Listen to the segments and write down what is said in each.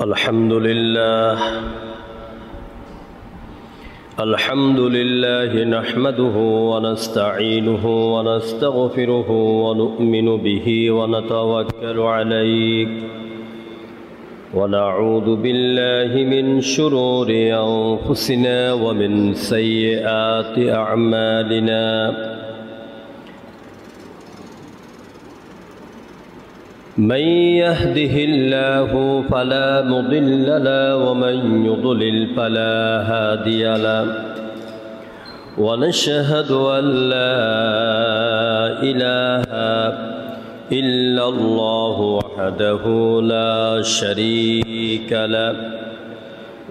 الحمد لله نحمده ونستعينه ونستغفره ونؤمن به ونتوكل عليه ونعوذ بالله من شرور أنفسنا ومن سيئات أعمالنا من يهده الله فلا مضل له ومن يضلل فلا هادي له ونشهد أن لا إله إلا الله وحده لا شريك له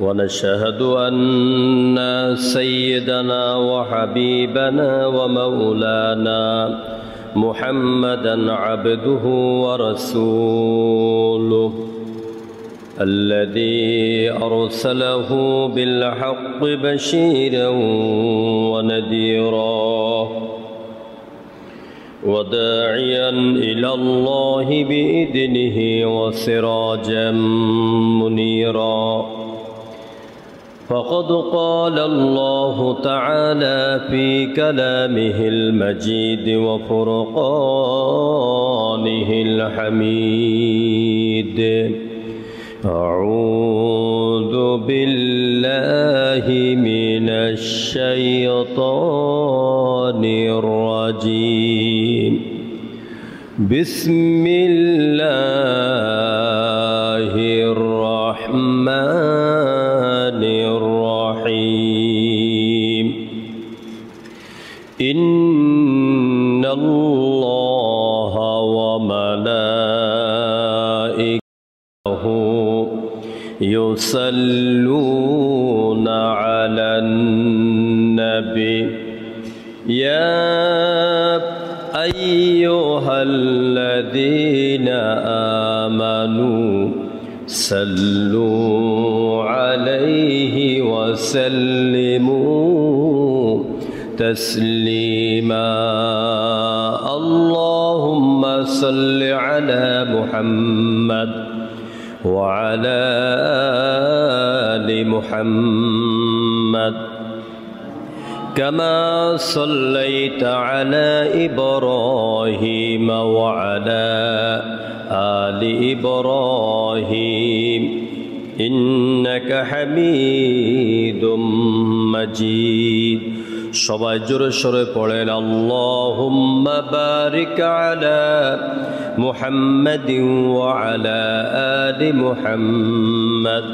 ونشهد أن سيدنا وحبيبنا ومولانا محمدًا عبده ورسوله الذي أرسله بالحق بشيرًا ونذيرًا وداعيًا إلى الله بإذنه وسراجًا منيرًا فقد قال الله تعالى في كلامه المجيد وفرقانه الحميد أعوذ بالله من الشيطان الرجيم بسم الله الرحمن الرحيم إن الله وملائكته يصلون على النبي يا أيها الذين آمنوا صلوا عليه وسلموا تسليما اللهم صل على محمد وعلى آل محمد كما صليت على إبراهيم وعلى آل إبراهيم إنك حميد مجيد সবাই জোরে সরে পড়েন আল্লাহুম্মা বারিক আলা মুহাম্মাদিন ওয়া আলা আলি মুহাম্মাদ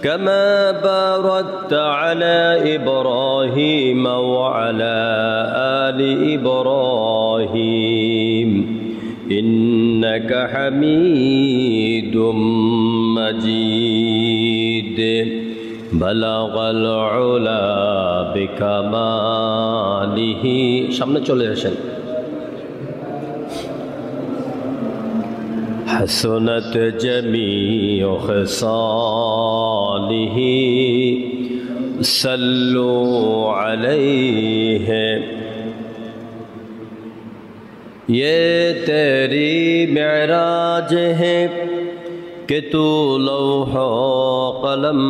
কামা বারাকতা আলা ইব্রাহিম ওয়া আলা আলি ইব্রাহিম ইন্নাকা হামিদুম মাজিদ بلغ العلا بكماله সামনে চলে আসেন حسنت جميع خصاله صلوا عليه یہ تیری معراج ہے کہ تو لوح و قلم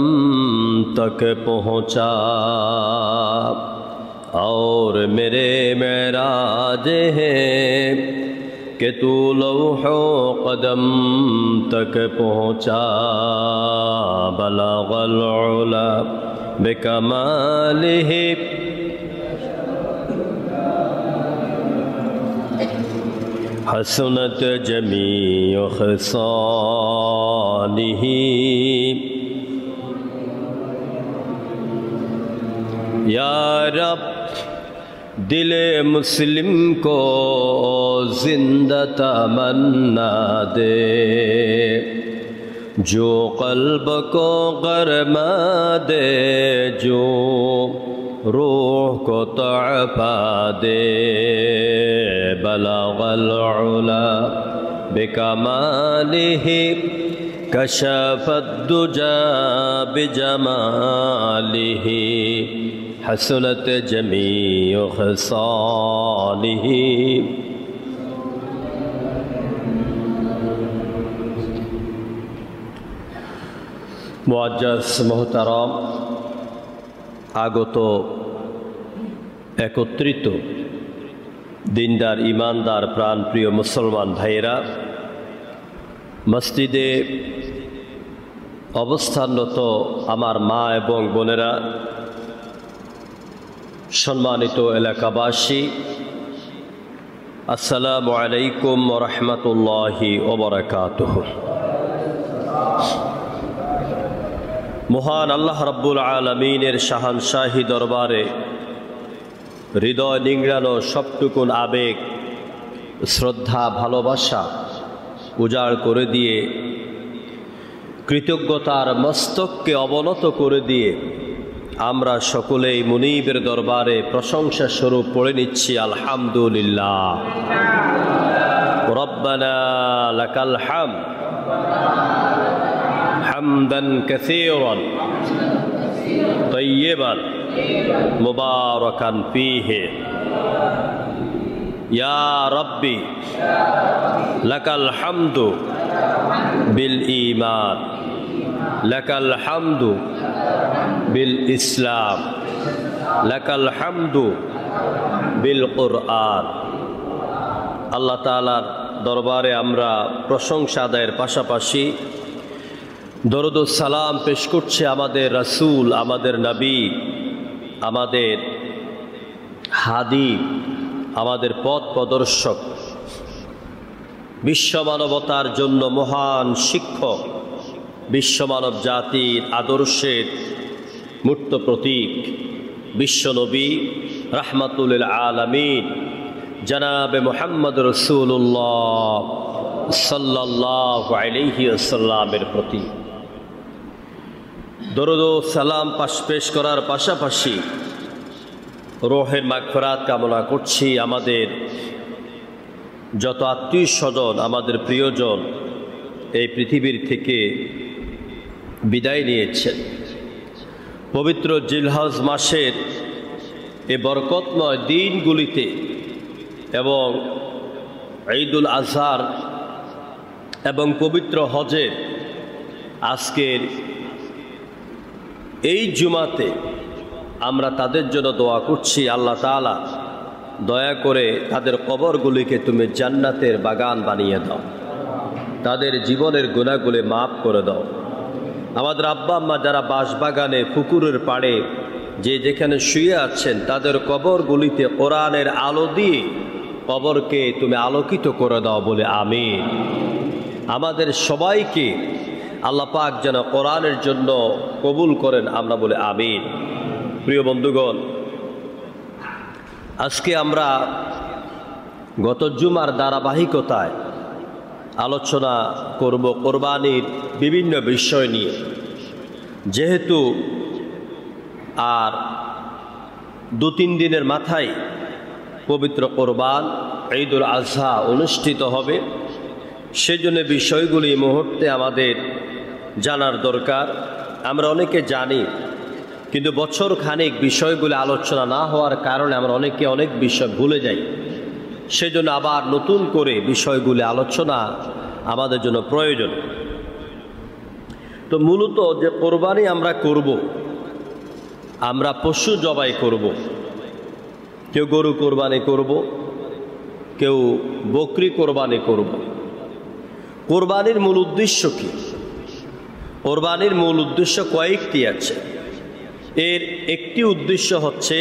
تک پہنچا اور میرے معراج ہے کہ تو لوح و قدم تک پہنچا بلغ العلا بکمالہ حسنت جمیع خصالہ یا رب دل مسلم کو زندہ تمنا دے جو قلب کو گرما دے جو روح کو تعفا دے بلغ العلا بکمالہ کشف الدجا بجمالہ حسنت جمیع خصالہ মুআজ্জাজ মোহতারম, আগত একত্রিত দিনদার ইমানদার প্রাণপ্রিয় মুসলমান ভাইয়েরা, মসজিদে অবস্থানরত আমার মা এবং বোনেরা, সম্মানিত এলাকাবাসী, আসসালামু আলাইকুম ওয়া রাহমাতুল্লাহি ওয়া বারাকাতুহু। মহান আল্লাহ রাব্বুল আলামিনের শাহানশাহী দরবারে হৃদয় নিংড়ানো সবটুকুন আবেগ, শ্রদ্ধা, ভালোবাসা উজাড় করে দিয়ে, কৃতজ্ঞতার মস্তককে অবনত করে দিয়ে আমরা সকলেই মুনীবের দরবারে প্রশংসা স্বরূপ পড়ে নিচ্ছি আলহামদুলিল্লাহ। রব্বানা লাকাল হামদ হামদান কাসীরান তাইয়্যিবান মুবারাকান ফীহি ইয়া রাব্বি লাকাল হামদু বিল ঈমান, লাকাল হামদু বিল ইসলাম, লাকাল হামদু বিল কুরআন। আল্লাহ তাআলার দরবারে আমরা প্রশংসা আদায়ের পাশাপাশি দরুদ ও সালাম পেশ করছে আমাদের রাসূল, আমাদের নবী, আমাদের হাদি, আমাদের পথ প্রদর্শক, বিশ্ব মানবতার জন্য মহান শিক্ষক, বিশ্বমানব জাতির আদর্শের মূর্ত প্রতীক, বিশ্বনবী রাহমাতুল লিল আলামিন জনাবে মুহাম্মদ রাসূলুল্লাহ সাল্লাল্লাহু আলাইহি ওয়াসাল্লামের প্রতি দরুদ ও সালাম পেশ করার পাশাপাশি রূহের মাগফিরাত কামনা করছি। আমাদের যত আত্মীয় স্বজন, আমাদের প্রিয়জন এই পৃথিবীর থেকে বিদায় নিয়েছেন, পবিত্র জিলহজ মাসের এ বরকতময় দিনগুলিতে এবং ঈদুল আজহার এবং পবিত্র হজের আজকের এই জুমাতে আমরা তাদের জন্য দোয়া করছি, আল্লাহ তাআলা দয়া করে তাদের কবরগুলিকে তুমি জান্নাতের বাগান বানিয়ে দাও, তাদের জীবনের গুনাহগুলি মাফ করে দাও। আমাদের আব্বা আম্মা যারা বাঁশবাগানে, পুকুরের পাড়ে, যে যেখানে শুয়ে আছেন, তাদের কবরগুলিতে কোরআনের আলো দিয়ে কবরকে তুমি আলোকিত করে দাও বলে আমিন। আমাদের সবাইকে আল্লাহ পাক যেন কোরআনের জন্য কবুল করেন, আমরা বলে আমিন। প্রিয় বন্ধুগণ, আজকে আমরা গত জুমার ধারাবাহিকতায় আলোচনা করব কোরবানির বিভিন্ন বিষয় নিয়ে। যেহেতু আর 2-3 দিনের মাথায় পবিত্র কোরবান ঈদুল আজহা অনুষ্ঠিত হবে, সেজন্য বিষয়গুলি এই মুহূর্তে আমাদের জানার দরকার। আমরা অনেকে জানি, কিন্তু বছর খানিক বিষয়গুলি আলোচনা না হওয়ার কারণে আমরা অনেকে অনেক বিষয় ভুলে যাই। সেজন্য আবার নতুন করে বিষয়গুলি আলোচনা আমাদের জন্য প্রয়োজন। তো মূলত যে কোরবানি আমরা করব, আমরা পশু জবাই করব। কেউ গরু কোরবানি করব, কেউ বকরি কোরবানি করব। কোরবানির মূল উদ্দেশ্য কি? কোরবানির মূল উদ্দেশ্য কয়েকটি আছে। এর একটি উদ্দেশ্য হচ্ছে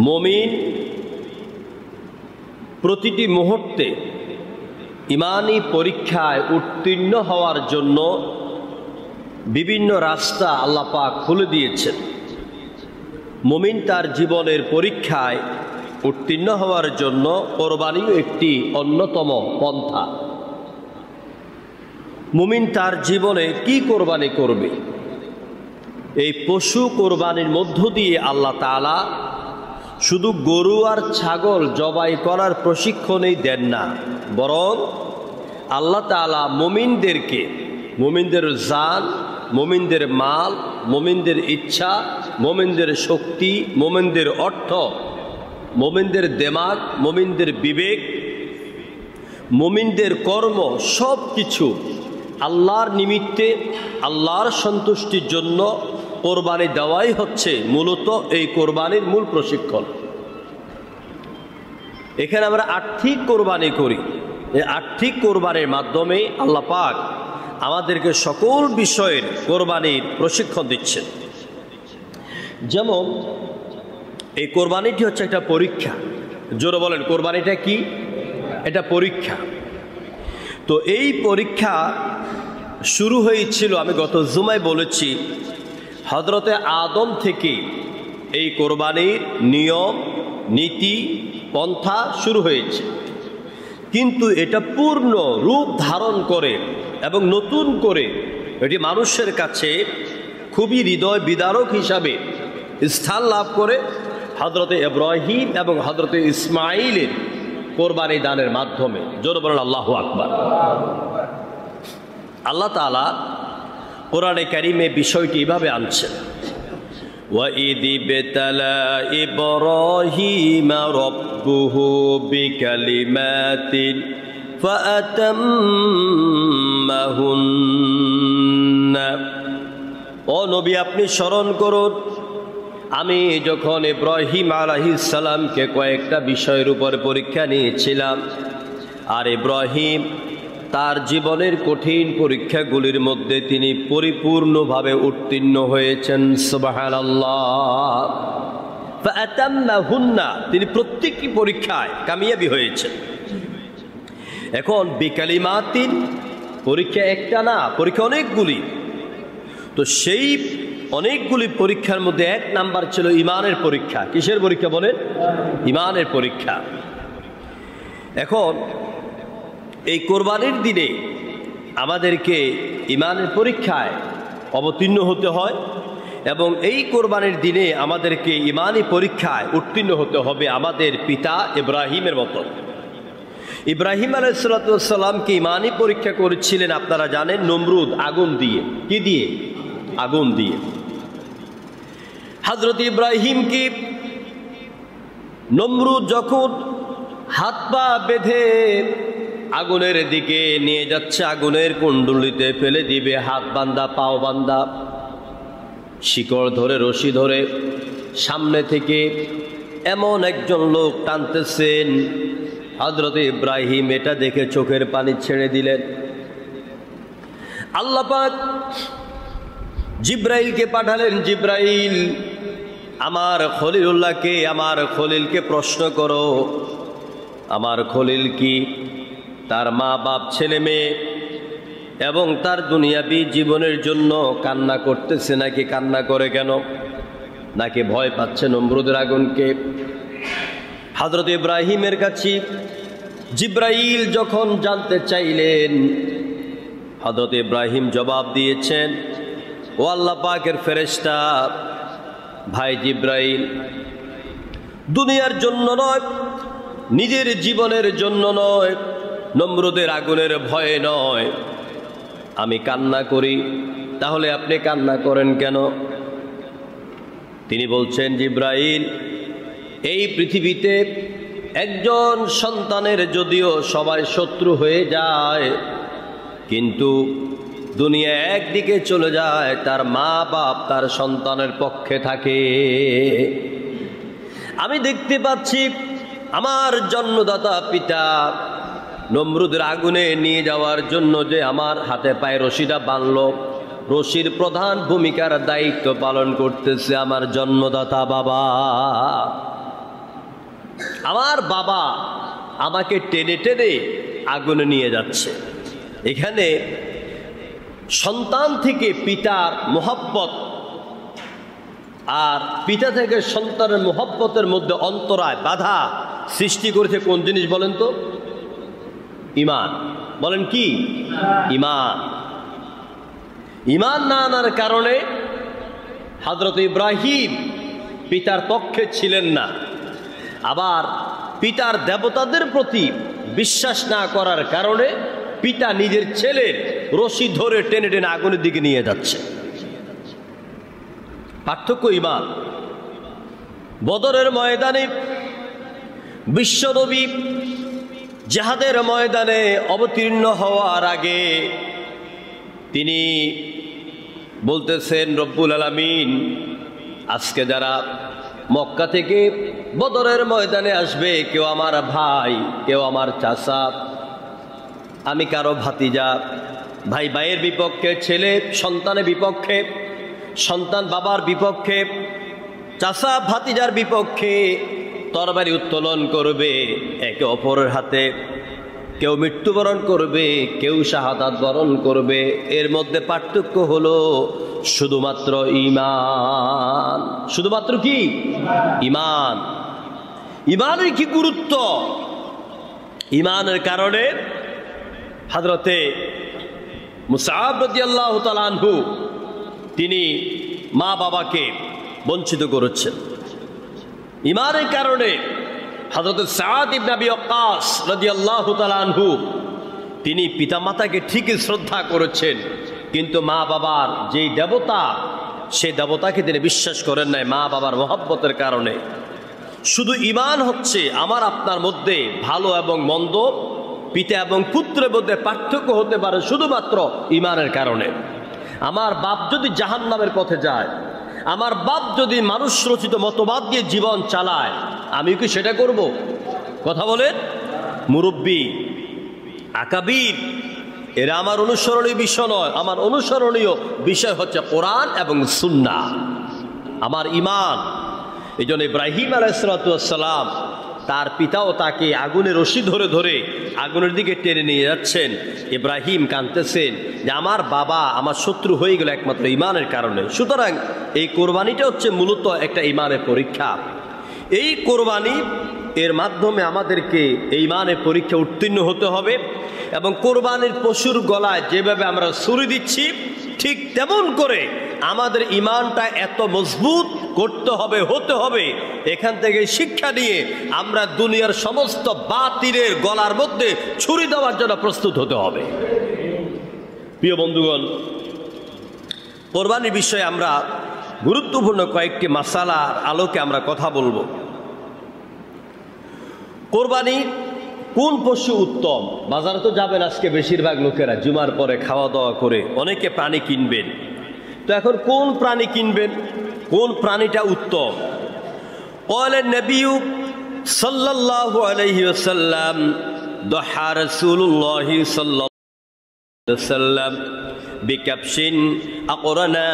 মুমিন প্রতিটি মুহূর্তে ঈমানি পরীক্ষায় উত্তীর্ণ হওয়ার জন্য বিভিন্ন রাস্তা আল্লাহ পাক খুলে দিয়েছেন। মুমিন তার জীবনের পরীক্ষায় উত্তীর্ণ হওয়ার জন্য কোরবানিও একটি অন্যতম পন্থা। মুমিন তার জীবনে কি কোরবানি করবে? এই পশু কোরবানির মধ্য দিয়ে আল্লাহ তাআলা শুধু গরু আর ছাগল জবাই করার প্রশিক্ষণই দেন না, বরং আল্লাহ তাআলা মুমিনদেরকে, মুমিনদের জান, মুমিনদের মাল, মুমিনদের ইচ্ছা, মুমিনদের শক্তি, মুমিনদের অর্থ, মুমিনদের দিমাগ, মুমিনদের বিবেক, মুমিনদের কর্ম, সব কিছু আল্লাহর নিমিত্তে আল্লাহর সন্তুষ্টির জন্য কোরবানি দেওয়াই হচ্ছে মূলত এই কোরবানির মূল প্রশিক্ষণ। এখানে আমরা আর্থিক কোরবানি করি, এই আর্থিক কোরবানির মাধ্যমে আল্লাহ পাক আমাদেরকে সকল বিষয়ের কোরবানির প্রশিক্ষণ দিচ্ছেন। যেমন এই কোরবানিটি হচ্ছে একটা পরীক্ষা। জোরে বলেন, কোরবানিটা কি? এটা পরীক্ষা। তো এই পরীক্ষা শুরু হয়েছিল, আমি গত জুমায় বলেছি, হযরতে আদম থেকে এই কোরবানির নিয়ম নীতি পন্থা শুরু হয়েছে, কিন্তু এটা পূর্ণ রূপ ধারণ করে এবং নতুন করে এটি মানুষের কাছে খুবই হৃদয় বিদারক হিসাবে স্থান লাভ করে হযরতে ইব্রাহিম এবং হযরতে ইসমাইলের কোরবানি দানের মাধ্যমে। জোরে বলেন আল্লাহু আকবার। আল্লাহ তাআলা কোরআনে কারিমে বিষয়টি এভাবে আনছেন, وَإِذِ ابْتَلَى إِبْرَاهِيمَ رَبُّهُ بِكَلِمَاتٍ فَأَتَمَّهُنَّ। ও নবী, আপনি স্মরণ করুন, আমি যখন ইব্রাহিম আলাইহিস সালামকে কয়েকটা বিষয়ের উপর পরীক্ষা নিয়েছিলাম, আর ইব্রাহিম তার জীবনের কঠিন পরীক্ষাগুলির মধ্যে তিনি পরিপূর্ণভাবে উত্তীর্ণ হয়েছেন। সুবহানাল্লাহ। ফাআতাম্মাহুন্না, তিনি প্রত্যেকটি পরীক্ষায় কামিয়াবি হয়েছেন। এখন বিকালিমাতিন, পরীক্ষা একটা না, পরীক্ষা অনেকগুলি। তো সেই অনেকগুলি পরীক্ষার মধ্যে এক নাম্বার ছিল ঈমানের পরীক্ষা। কিসের পরীক্ষা বলেন? ঈমানের পরীক্ষা। এখন এই কোরবানির দিনে আমাদেরকে ঈমানের পরীক্ষায় অবতীর্ণ হতে হয়, এবং এই কোরবানির দিনে আমাদেরকে ঈমানি পরীক্ষায় উত্তীর্ণ হতে হবে আমাদের পিতা ইব্রাহিমের মতো। ইব্রাহিম আলাইহিস সালামকে ঈমানি পরীক্ষা করেছিলেন, আপনারা জানেন, নমরুদ আগুন দিয়ে। কি দিয়ে? আগুন দিয়ে। হযরত ইব্রাহিমকে নমরুদ যখন হাত পা বেঁধে আগুনের দিকে নিয়ে যাচ্ছে, আগুনের কুণ্ডুলিতে ফেলে দিবে, হাত বান্ধা পাও বান্ধা, শিকড় ধরে রশি ধরে সামনে থেকে এমন একজন লোক টানতেছেন। হযরত ইব্রাহিম এটা দেখে চোখের পানি ছেড়ে দিলেন। আল্লাহ পাক জিব্রাইলকে পাঠালেন, জিব্রাইল, আমার খলিলুল্লাহকে, আমার খলিলকে প্রশ্ন করো, আমার খলিল কি তার মা বাপ ছেলে মেয়ে এবং তার দুনিয়াবী জীবনের জন্য কান্না করতেছে, নাকি কান্না করে কেন, নাকি ভয় পাচ্ছে নমরুদের আগুনকে? হযরত ইব্রাহিমের কাছে জিব্রাইল যখন জানতে চাইলেন, হযরত ইব্রাহিম জবাব দিয়েছেন, ও আল্লাহ পাকের ফেরেশতা, ভাই জিব্রাইল, দুনিয়ার জন্য নয়, নিজের জীবনের জন্য নয়, নমরুদের আগুনের ভয়ে নয়, আমি কান্না করি। তাহলে আপনি কান্না করেন কেন? তিনি বলছেন, জিব্রাইল, এই পৃথিবীতে একজন সন্তানের যদিও সবাই শত্রু হয়ে যায়, কিন্তু দুনিয়া একদিকে চলে যায়, তার মা বাপ তার সন্তানের পক্ষে থাকে। আমি দেখতে পাচ্ছি আমার জন্মদাতা পিতা নমরুদের আগুনে নিয়ে যাওয়ার জন্য যে আমার হাতে পায়ে রশিটা বাঁধল, রশির প্রধান ভূমিকার দায়িত্ব পালন করতেছে আমার জন্মদাতা বাবা। আমার বাবা আমাকে টেনে টেনে আগুনে নিয়ে যাচ্ছে। এখানে সন্তান থেকে পিতার মোহব্বত আর পিতা থেকে সন্তানের মোহব্বতের মধ্যে অন্তরায় বাধা সৃষ্টি করেছে কোন জিনিস বলেন তো? ঈমান। বলেন কি? ঈমান। ঈমান না আনার কারণে হযরত ইব্রাহিম পিতার পক্ষে ছিলেন না। আবার পিতার দেবতাদের প্রতি বিশ্বাস না করার কারণে পিতা নিজের ছেলের রশি ধরে টেনে টেনে আগুনের দিকে নিয়ে যাচ্ছে। পার্থক্য ঈমান। বদরের ময়দানে বিশ্বনবী জিহাদের ময়দানে অবতীর্ণ হওয়ার আগে তিনি বলতেছেন, রব্বুল আলামিন আজকে যারা মক্কা থেকে বদরের ময়দানে আসবে, কেউ আমার ভাই, কেউ আমার চাচা, আমি কারো ভাতিজা, ভাই ভাইয়ের বিপক্ষে, ছেলে সন্তানের বিপক্ষে, সন্তান বাবার বিপক্ষে, চাচা ভাতিজার বিপক্ষে তরবারি উত্তোলন করবে একে অপরের হাতে। কেউ মৃত্যুবরণ করবে, কেউ শাহাদাত বরণ করবে। এর মধ্যে পার্থক্য হলো শুধুমাত্র ঈমান। শুধুমাত্র কি? ঈমান। ঈমানের কি গুরুত্ব! ঈমানের কারণে হযরতে মুসআব রাদিয়াল্লাহু তাআলা আনহু তিনি মা বাবাকে বঞ্চিত করেছেন। ঈমানের কারণে হযরত সাদ ইবনে আবি ওয়াক্কাস রাদিয়াল্লাহু তাআলা আনহু তিনি পিতামাতাকে ঠিকই শ্রদ্ধা করেছেন, কিন্তু মা বাবার যেই দেবতা, সেই দেবতাকে তিনি বিশ্বাস করেন নাই মা বাবার মহব্বতের কারণে। শুধু ঈমান হচ্ছে আমার আপনার মধ্যে ভালো এবং মন্দ, পিতা এবং পুত্রের মধ্যে পার্থক্য হতে পারে শুধুমাত্র ঈমানের কারণে। আমার বাপ যদি জাহান্নামের পথে যায়, আমার বাপ যদি মানুষ রচিত মতবাদ দিয়ে জীবন চালায়, আমি কি সেটা করব? কথা বলেন। মুরব্বী, আকাবির, এরা আমার অনুসরণীয় বিষয় নয়। আমার অনুসরণীয় বিষয় হচ্ছে কোরআন এবং সুন্নাহ, আমার ঈমান। এই জন্য ইব্রাহিম আলাইহিস সালাম তার পিতাও তাকে আগুনের রশি ধরে ধরে আগুনের দিকে টেনে নিয়ে যাচ্ছেন। ইব্রাহিম কাঁদতেছেন যে আমার বাবা আমার শত্রু হয়ে গেল একমাত্র ঈমানের কারণে। সুতরাং এই কোরবানিটা হচ্ছে মূলত একটা ঈমানের পরীক্ষা। এই কোরবানি এর মাধ্যমে আমাদেরকে এই ঈমানের পরীক্ষা উত্তীর্ণ হতে হবে, এবং কোরবানির পশুর গলায় যেভাবে আমরা ছুরি দিচ্ছি, ঠিক তেমন করে আমাদের ঈমানটা এত মজবুত করতে হবে, হতে হবে। এখান থেকে শিক্ষা নিয়ে আমরা দুনিয়ার সমস্ত বাতিলের গলার মধ্যে ছুরি দেওয়ার জন্য প্রস্তুত হতে হবে। প্রিয় বন্ধুগণ, কোরবানির বিষয়ে আমরা গুরুত্বপূর্ণ কয়েকটি মাসালার আলোকে আমরা কথা বলবো। কোরবানি কোন পশু উত্তম? বাজারে তো যাবেন আজকে বেশিরভাগ লোকেরা জুমার পরে খাওয়া দাওয়া করে, অনেকে প্রাণী কিনবেন। তো এখন কোন প্রাণী কিনবেন, কোন প্রাণীটা উত্তম? ক্বালা নবী সাল্লাল্লাহু আলাইহি ওয়াসাল্লাম, দহা রাসূলুল্লাহ সাল্লাল্লাহু আলাইহি ওয়াসাল্লাম বিকাবশিন আকরানা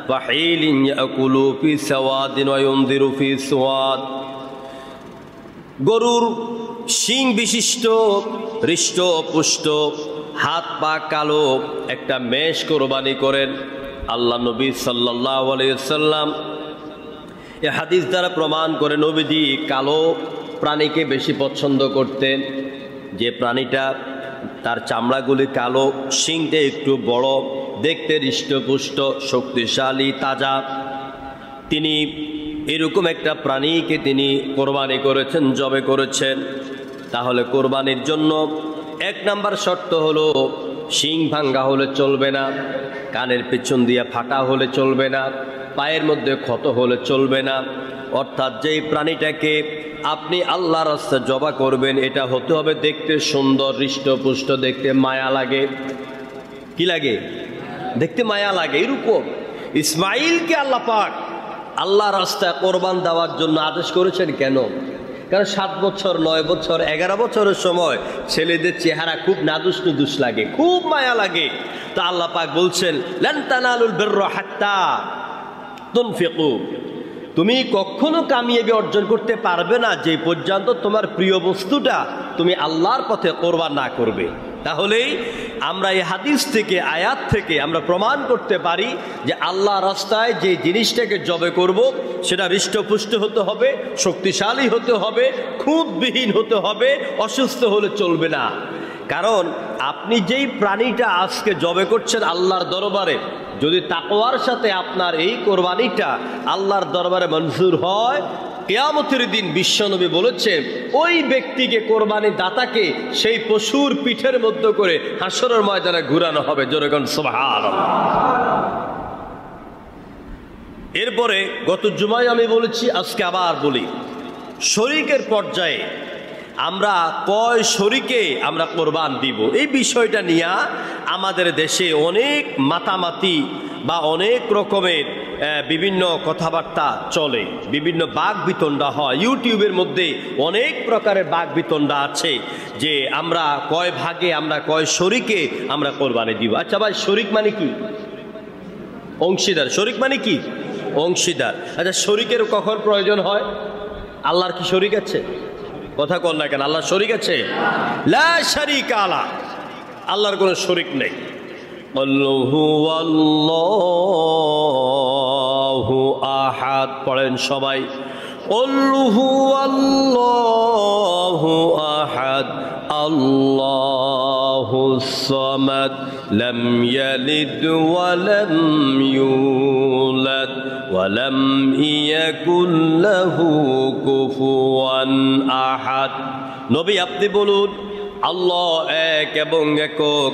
ওয়াহিলিন ইয়াকুলু ফি সাওয়াদিন ওয়া ইউনদিরু ফি সুওয়াদ। গরুর শিং বিশিষ্ট, হৃষ্ট পুষ্ট, হাত পা কালো একটা মেষ কোরবানি করেন। আল্লাহ নবী সাল্লাল্লাহু আলাইহি ওয়াসাল্লাম এই হাদিস দ্বারা প্রমাণ করে নবীজি কালো প্রাণীকে বেশি পছন্দ করতেন। যে প্রাণীটা তার চামড়াগুলি কালো, শিংটা একটু বড়, দেখতে হৃষ্টপুষ্ট, শক্তিশালী, তাজা, তিনি এরকম একটা প্রাণীকে তিনি কোরবানি করেছেন, জবে করেছেন। তাহলে কোরবানির জন্য এক নাম্বার শর্ত হলো শিং ভাঙ্গা হলে চলবে না, কানের পেছন দিয়ে ফাটা হলে চলবে না, পায়ের মধ্যে ক্ষত হলে চলবে না। অর্থাৎ যেই প্রাণীটাকে আপনি আল্লাহর রাস্তায় জবা করবেন, এটা হতে হবে দেখতে সুন্দর, হৃষ্টপুষ্ট, দেখতে মায়া লাগে। কি লাগে? দেখতে মায়া লাগে। এরকম ইসমাইলকে আল্লাহ পাক আল্লাহ রাস্তায় কোরবান দেওয়ার জন্য আদেশ করেছেন। কেন? কারণ 7 বছর, 9 বছর, 11 বছরের সময় ছেলেদের চেহারা খুব নাদুস নুদুস লাগে, খুব মায়া লাগে। তো আল্লাহ পাক বলছেন, লান তানালুল বিররা হাত্তা তুনফিকু, তুমি কখনো কামিয়াবি অর্জন করতে পারবে না যে পর্যন্ত তোমার প্রিয় বস্তুটা তুমি আল্লাহর পথে কোরবান না করবে। তাহলেই আমরা এই হাদিস থেকে, আয়াত থেকে আমরা প্রমাণ করতে পারি যে আল্লাহ রাস্তায় যে জিনিসটাকে জবে করব সেটা হৃষ্টপুষ্ট হতে হবে, শক্তিশালী হতে হবে, খুঁতবিহীন হতে হবে, অসুস্থ হলে চলবে না। কারণ আপনি যেই প্রাণীটা আজকে জবে করছেন আল্লাহর দরবারে, যদি তাকওয়ার সাথে আপনার এই কোরবানিটা আল্লাহর দরবারে মঞ্জুর হয়, কিয়ামতের দিন বিশ্বনবী বলেছেন ওই ব্যক্তিকে, কোরবানি দাতাকে, সেই পশুর পিঠের মধ্যে করে হাসরের ময়দানে ঘুরানো হবে। জোরে কোন সুবহানাল্লাহ। এরপরে গত জুমায় আমি বলেছি, আজকে আবার বলি, শরীকের পর্যায়ে আমরা কয় শরীকে আমরা কোরবান দিব, এই বিষয়টা নিয়ে আমাদের দেশে অনেক মাতামাতি বা অনেক রকমের বিভিন্ন কথাবার্তা চলে, বিভিন্ন বাক বিতণ্ডা হয়। ইউটিউবের মধ্যে অনেক প্রকারের বাক বিতণ্ডা আছে যে আমরা কয় ভাগে, আমরা কয় শরীকে আমরা কোরবানি দিব। আচ্ছা ভাই, শরীক মানে কি? অংশীদার। শরীক মানে কি? অংশীদার। আচ্ছা, শরীকের কখন প্রয়োজন হয়? আল্লাহর কি শরীক আছে? কথা কন না কেন? আল্লাহর শরীক আছে? লা শারীকা লা, আল্লাহর কোনো শরীক নেই। আল্লাহু আহাদ পড়েন সবাই। আল্লাহু আহাদ আল্লাহুস সামাদ লাম ইয়ালিদ ওয়া লাম ইউলাদ ওয়া লাম ইয়াকুল লাহু কুফুয়ান আহাদ। নবী আপনি বলুন, আল্লাহ এক এবং একক,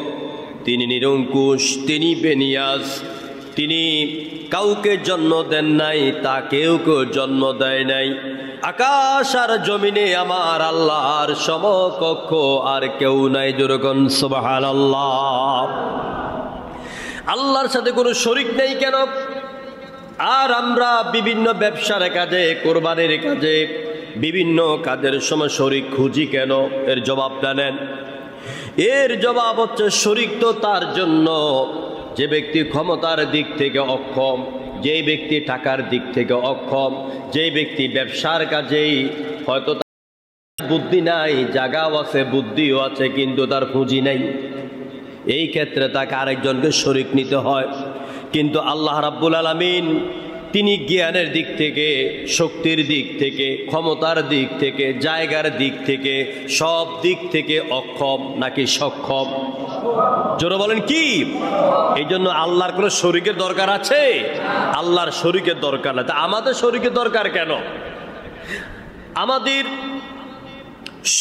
তিনি নিরঙ্কুশ, তিনি বেনিয়াজ, তিনি কাউকে জন্ম দেন নাই, তাকেও কেউ জন্ম দেয় নাই। আকাশ আর জমিনে আমার আল্লাহর সমকক্ষ আর কেউ নাই। যেরকম সুবহানাল্লাহ। আল্লাহর সাথে কোনো শরীক নেই কেন? আর আমরা বিভিন্ন ব্যবসার কাজে, কোরবানির কাজে, বিভিন্ন কাজের সময় শরীক খুঁজি কেন? এর জবাবটা নেন। এর জবাব হচ্ছে, শরীক তো তার জন্য যে ব্যক্তি ক্ষমতার দিক থেকে অক্ষম, যেই ব্যক্তি টাকার দিক থেকে অক্ষম, যেই ব্যক্তি ব্যবসার কাজেই হয়তো তার বুদ্ধি নাই, জায়গাও আছে, বুদ্ধিও আছে, কিন্তু তার পুঁজি নাই, এই ক্ষেত্রে তাকে আরেকজনকে শরীক নিতে হয়। কিন্তু আল্লাহ রাব্বুল আলামিন তিনি জ্ঞানের দিক থেকে, শক্তির দিক থেকে, ক্ষমতার দিক থেকে, জায়গার দিক থেকে, সব দিক থেকে অক্ষম নাকি সক্ষম? জোরে বলেন কি? এই জন্য আল্লাহর কোনো শরীকের দরকার আছে? আল্লাহর শরীকের দরকার না। তা আমাদের শরীকের দরকার কেন? আমাদের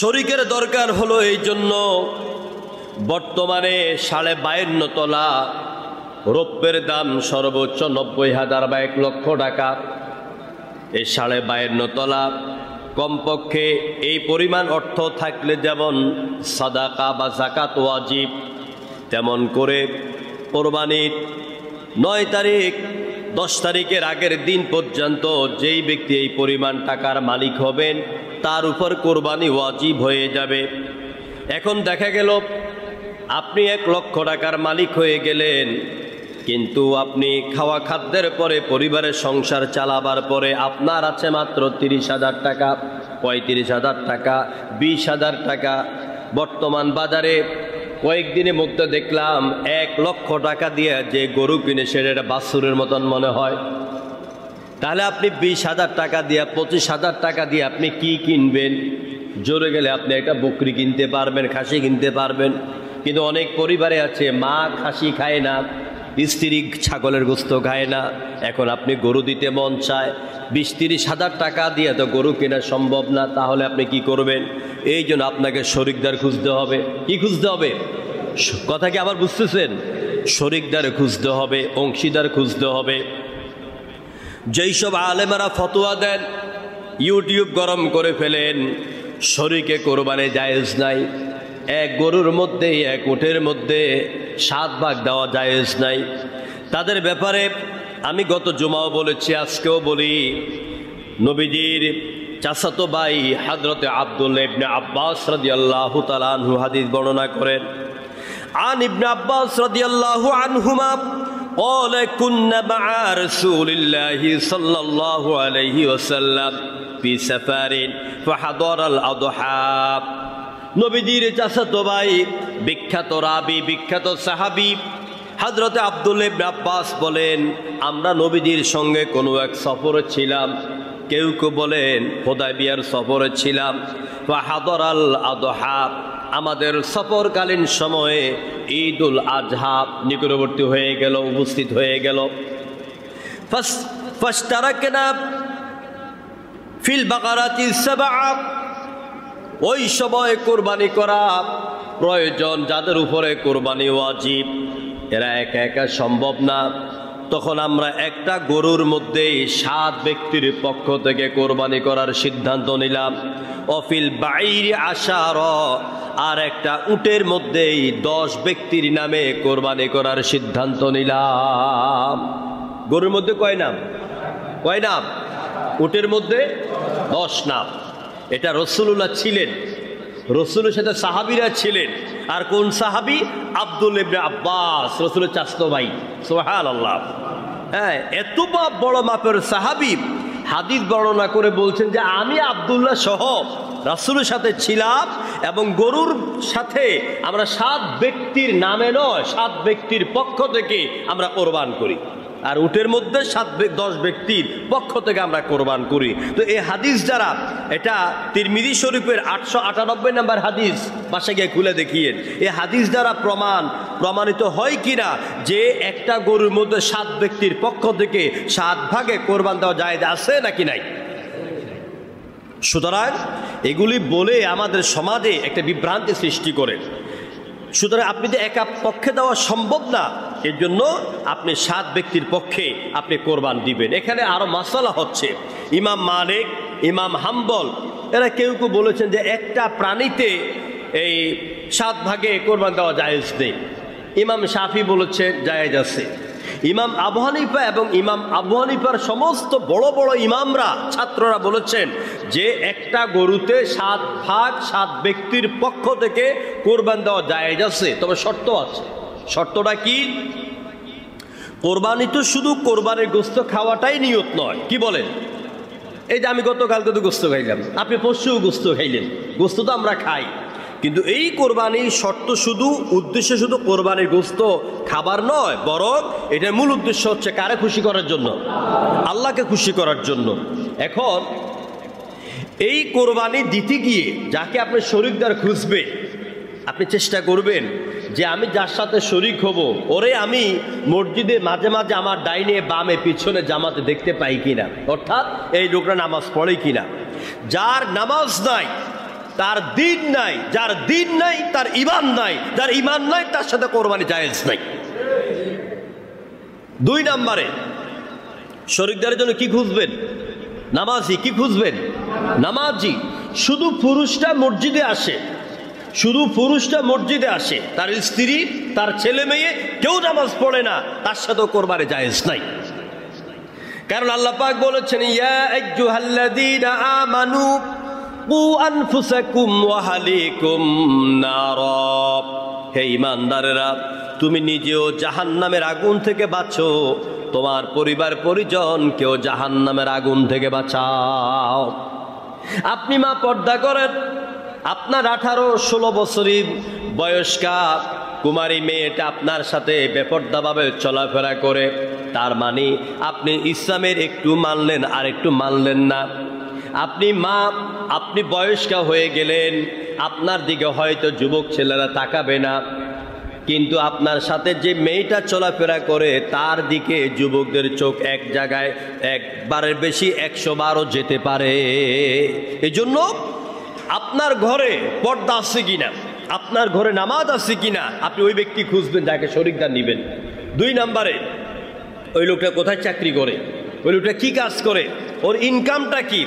শরীকের দরকার হলো এই জন্য, বর্তমানে 52.5 তলা রৌপ্যের দাম সর্বোচ্চ 90,000 বা 1 লক্ষ টাকা। এই 52.5 তলা কমপক্ষে এই পরিমাণ অর্থ থাকলে যেমন সাদাকা বা যাকাত ওয়াজিব, তেমন করে কোরবানির 9 তারিখ 10 তারিখের আগের দিন পর্যন্ত যেই ব্যক্তি এই পরিমাণ টাকার মালিক হবেন তার উপর কোরবানি ওয়াজিব হয়ে যাবে। এখন দেখা গেল আপনি 1 লক্ষ টাকার মালিক হয়ে গেলেন, কিন্তু আপনি খাওয়া খাদ্যের পরে, পরিবারের সংসার চালাবার পরে আপনার আছে মাত্র 30,000 টাকা, 35,000 টাকা, 20,000 টাকা। বর্তমান বাজারে কয়েকদিনের মধ্যে দেখলাম 1 লক্ষ টাকা দিয়ে যে গরু কিনে সেটা বাছুরের মতন মনে হয়। তাহলে আপনি 20,000 টাকা দিয়ে, 25,000 টাকা দিয়ে আপনি কি কিনবেন? জোরে গেলে আপনি একটা বকরি কিনতে পারবেন, খাসি কিনতে পারবেন। কিন্তু অনেক পরিবারে আছে মা খাসি খায় না, স্ত্রী ছাগলের গোস্ত খায় না, এখন আপনি গরু দিতে মন চায়। 20-30,000 টাকা দিয়ে তো গরু কেনা সম্ভব না, তাহলে আপনি কি করবেন? এই জন্য আপনাকে শরিকদার খুঁজতে হবে। কি খুঁজতে হবে? কথা কি আবার বুঝতেছেন? শরিকদার খুঁজতে হবে, অংশীদার খুঁজতে হবে। যেই সব আলেমারা ফতোয়া দেন, ইউটিউব গরম করে ফেলেন, শরিকে কোরবানি জায়েজ নাই, 1 গরুর মধ্যে, 1 উটের মধ্যে 7 ভাগ দেওয়া জায়েজ নাই। তাদের ব্যাপারে আমি গত জুমাও বলেছি, আজকেও বলি। নবীজির চাচাতো ভাই হযরতে আব্দুল্লাহ ইবনে আব্বাস রাদিয়াল্লাহু তাআলা আনহু হাদিস বর্ণনা করেন। আন ইবনে আব্বাস রাদিয়াল্লাহু আনহুমা قال كنا مع رسول الله صلى الله عليه وسلم في سفر فحضر الأضحى। নবীজির চাচাতো ভাই, বিখ্যাত রাবি, বিখ্যাত সাহাবী হযরতে আব্দুল্লাহ ইবনে আব্বাস বলেন, আমরা নবীজির সঙ্গে কোনো এক সফরে ছিলাম, কেউ কেউ বলেন হুদায়বিয়ার সফরে ছিলাম। ফাহাদরাল আদহা, আমাদের সফরকালীন সময়ে ঈদুল আজহা নিকটবর্তী হয়ে গেল, উপস্থিত হয়ে গেল। ফাশতারাকনা ফিল বাকারাতি সাবআ, ওই সময় কোরবানি করা প্রয়োজন, যাদের উপরে কোরবানি ওয়াজিব, এরা একা একা সম্ভব না। তখন আমরা একটা গরুর মধ্যে 7 ব্যক্তির পক্ষ থেকে কোরবানি করার সিদ্ধান্ত নিলাম। অফিল বাইরি আশারা, আর একটা উটের মধ্যেই 10 ব্যক্তির নামে কোরবানি করার সিদ্ধান্ত নিলাম। গরুর মধ্যে কয় নাম? কয় নাম? উটের মধ্যে 10 নাম। এটা রাসূলুল্লাহ ছিলেন, রাসূলের সাথে সাহাবীরা ছিলেন। আর কোন সাহাবী? আব্দুল ইবনে আব্বাস, রাসূলের চাচতো ভাই। সুবহানাল্লাহ। হ্যাঁ, এত বড় মাপের সাহাবী হাদিস বর্ণনা করে বলছেন যে আমি আব্দুল্লাহ সহ রাসূলের সাথে ছিলাম এবং গরুর সাথে আমরা 7 ব্যক্তির নামে নয়, 7 ব্যক্তির পক্ষ থেকে আমরা কোরবান করি। আর উটের মধ্যে 10 ব্যক্তির পক্ষ থেকে আমরা কোরবান করি। তো এই হাদিস যারা, এটা তিরমিজি শরীফের 898 নম্বর হাদিস, বাসায় গিয়ে খুলে দেখিয়েন। এই হাদিস দ্বারা প্রমাণিত হয় কিনা যে একটা গরুর মধ্যে 7 ব্যক্তির পক্ষ থেকে 7 ভাগে কোরবান দেওয়া জায়েজ আছে নাকি নাই? সুতরাং এগুলি বলে আমাদের সমাজে একটা বিভ্রান্তি সৃষ্টি করে। সুতরাং আপনি তো একা পক্ষে দেওয়া সম্ভব না, এর জন্য আপনি 7 ব্যক্তির পক্ষে আপনি কোরবান দিবেন। এখানে আরো মাসালা হচ্ছে, ইমাম মালিক, ইমাম হাম্বল এরা কেউ কেউ বলেছেন যে একটা প্রাণীতে এই 7 ভাগে কোরবান দেওয়া জায়েজ নেই। ইমাম শাফি বলেছেন জায়েজ আছে। ইমাম আবু হানিফা এবং ইমাম আবু হানিফার সমস্ত বড় বড় ইমামরা, ছাত্ররা বলেছেন যে একটা গরুতে 7 ভাগ 7 ব্যক্তির পক্ষ থেকে কোরবান দেওয়া জায়েজ আছে, তবে শর্ত আছে। শর্তটা কি? কোরবানি তো শুধু কোরবানির গোশত খাওয়াটাই নিয়ত নয়। কি বলেন? এই যে আমি গতকালকে তো গোশত খাইলাম, আপনি পরশু গোশত খাইলেন, গোশত তো আমরা খাই, কিন্তু এই কোরবানির শর্ত শুধু উদ্দেশ্য শুধু কোরবানির গোশত খাবার নয়, বরং এটার মূল উদ্দেশ্য হচ্ছে কারে খুশি করার জন্য? আল্লাহকে খুশি করার জন্য। এখন এই কোরবানি দিতে গিয়ে যাকে আপনি শরীকদার খুঁজবে, আপনি চেষ্টা করবেন যে আমি যার সাথে শরীক হব ওরে আমি মসজিদে মাঝে মাঝে আমার ডাইনে বামে পিছনে জামাতে দেখতে পাই কিনা, অর্থাৎ এই লোকরা নামাজ পড়ে কিনা। যার নামাজ নাই তার দিন নাই, যার দিন নাই তার ঈমান নাই, যার ঈমান নাই তার সাথে কোরবানি জায়েজ নাই। 2 নম্বরে শরীকদারের জন্য কি খুঁজবেন? নামাজি। কি খুঁজবেন? নামাজি। শুধু পুরুষটা মসজিদে আসে, শুধু পুরুষটা মসজিদে আসে, তার স্ত্রী তার ছেলে মেয়ে কেউ নামাজ পড়ে না, তার সাথেও কোরবানি জায়েজ নাই। কারণ আল্লাহ পাক বলেছেন, ইয়া আইয়ুহাল্লাযীনা আমানু কু আনফুসাকুম ওয়া আহলিকুম নারা, হে ঈমানদারেরা তুমি নিজেও জাহান্নামের আগুন থেকে বাঁচো, তোমার পরিবার পরিজন কেউ জাহান্নামের আগুন থেকে বাঁচাও। আপনি মা পর্দা করেন, আপনার 18-16 বছরের বয়স্কা কুমারী মেয়েটা আপনার সাথে বেপর্দাভাবে চলাফেরা করে, তার মানে আপনি ইসলামের একটু মানলেন আর একটু মানলেন না। আপনি মা, আপনি বয়স্কা হয়ে গেলেন, আপনার দিকে হয়তো যুবক ছেলেরা তাকাবে না, কিন্তু আপনার সাথে যে মেয়েটা চলাফেরা করে তার দিকে যুবকদের চোখ এক জায়গায় একবারের বেশি 100 বারও যেতে পারে। এই জন্য আপনার ঘরে পর্দা আছে কিনা, আপনার ঘরে নামাজ আছে কিনা, আপনি ওই ব্যক্তি খুঁজবেন যাকে শরীকদার নেবেন। 2 নম্বরে ওই লোকটা কোথায় চাকরি করে, ওই লোকটা কি কাজ করে, ওর ইনকামটা কি।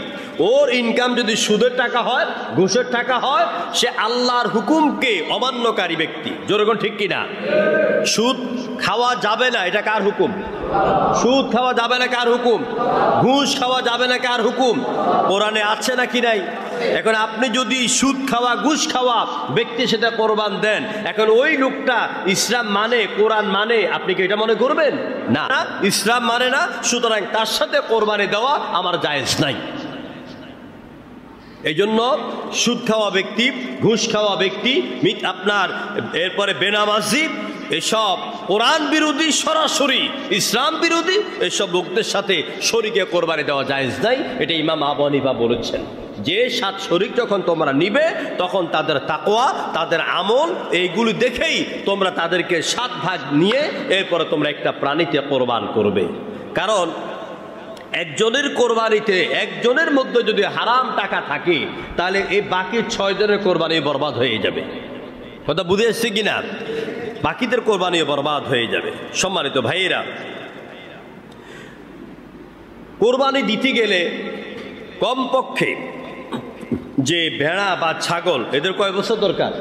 ওর ইনকাম যদি সুদের টাকা হয়, ঘুষের টাকা হয়, সে আল্লাহর হুকুমকে অমান্যকারী ব্যক্তি। জোরগণ ঠিক কিনা? সুদ খাওয়া যাবে না, এটা কার হুকুম? সুদ খাওয়া যাবে না, কার হুকুম? ঘুষ খাওয়া যাবে না, কার হুকুম? কোরআনে আছে নাকি নাই? এখন আপনি যদি সুদ খাওয়া ঘুষ খাওয়া ব্যক্তি সেটা কোরবান দেন, এখন ওই লোকটা ইসলাম মানে, কোরআন মানে, আপনি কি এটা মনে করবেন? না, ইসলাম মানে না, সুতরাং তার সাথে কোরবানি দেওয়া আমার জায়েজ নাই। এই জন্য সুদ খাওয়া ব্যক্তি, ঘুষ খাওয়া ব্যক্তি, আপনার এরপরে বেনামাজি, এসব কোরআন বিরোধী, সরাসরি ইসলাম বিরোধী এসব লোকদের সাথে শরীকে কোরবানি দেওয়া জায়েজ নাই। এটা ইমাম আবু হানিফা বলেছেন যে 7 শরীক যখন তোমরা নিবে তখন তাদের তাকওয়া, তাদের আমল এইগুলি দেখেই তোমরা তাদেরকে 7 ভাগ নিয়ে এরপরে তোমরা একটা প্রাণীতে কোরবান করবে। কারণ একজনের কোরবানিতে একজনের মধ্যে যদি হারাম টাকা থাকে তাহলে এই বাকি 6 জনের কোরবানি বরবাদ হয়ে যাবে। কথা বুঝে এসছে কিনা? বাকিদের কোরবানি বরবাদ হয়ে যাবে। সম্মানিত ভাইয়েরা, কোরবানি দিতে গেলে কমপক্ষে যে ভেড়া বা ছাগল এদের কয় বছর দরকার?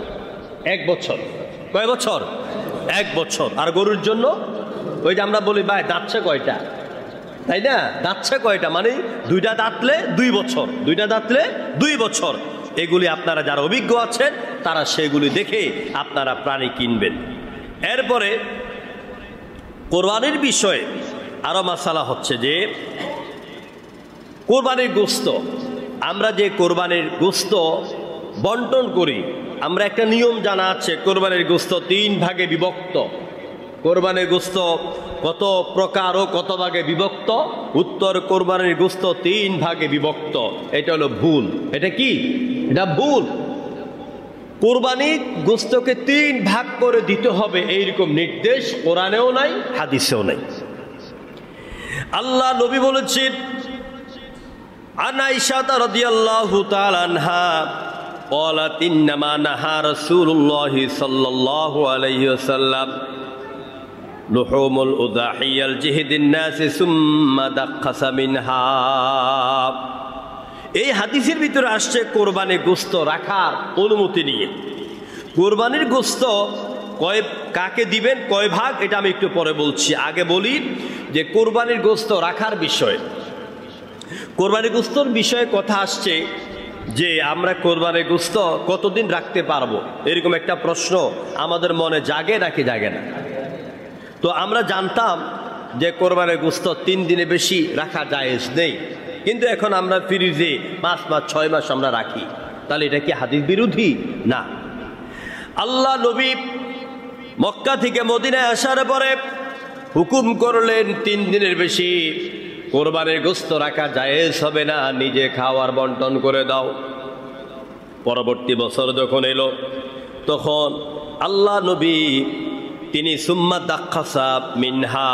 1 বছর। কয় বছর? 1 বছর। আর গরুর জন্য ওই যে আমরা বলি ভাই দাঁতছে কয়টা, তাই না? দাঁতছে কয়টা মানে 2টা দাঁতলে 2 বছর, 2টা দাঁতলে 2 বছর। এগুলি আপনারা যারা অভিজ্ঞ আছেন তারা সেগুলি দেখে আপনারা প্রাণী কিনবেন। এরপরে কোরবানির বিষয়ে আরো মাসালা হচ্ছে যে কোরবানির গোশত, আমরা যে কোরবানির গোশত বন্টন করি, আমরা একটা নিয়ম জানা আছে, কোরবানির গোশত 3 ভাগে বিভক্ত। কোরবানির গোশত কত প্রকার ও কত ভাগে বিভক্ত? উত্তর, কোরবানির গোশত 3 ভাগে বিভক্ত। এটা হলো ভুল। এটা কি? এটা ভুল। কোরবানির গোশতকে 3 ভাগ করে দিতে হবে এইরকম নির্দেশ কোরআনেও নাই, হাদিসেও নাই। আল্লাহ নবী বলেছেন, আন আয়েশা রাদিয়াল্লাহু তাআলা আনহা قالت إنما نهى رسول الله صلى الله عليه وسلم لحوم الأضاحية الجهد الناس ثم دقس منها। এই হাদিসের ভিতরে আসছে কোরবানির গোশত রাখার অনুমতি নিয়ে। কোরবানির গোশত কাকে দিবেন, কয় ভাগ, এটা আমি একটু পরে বলছি। আগে বলি যে কোরবানির গোশত রাখার বিষয়ে, কোরবানির গোশতর বিষয়ে কথা আসছে যে আমরা কোরবানির গোশত কতদিন রাখতে পারবো, এরকম একটা প্রশ্ন আমাদের মনে জাগে নাকি জাগে না? তো আমরা জানতাম যে কোরবানির গোশত 3 দিনে বেশি রাখা জায়েজ নেই, কিন্তু এখন আমরা ফ্রিজে 5 মাস 6 মাস আমরা রাখি, তাহলে এটা কি হাদিস বিরোধী? না। আল্লাহ নবী মক্কা থেকে মদিনায় আসার পরে হুকুম করলেন 3 দিনের বেশি কোরবানির গোশত রাখা জায়েজ হবে না, নিজে খাওয়ার বন্টন করে দাও। পরবর্তী বছর যখন এলো তখন আল্লাহ নবী তিনি সুম্মা দাক্কাসা মিনহা,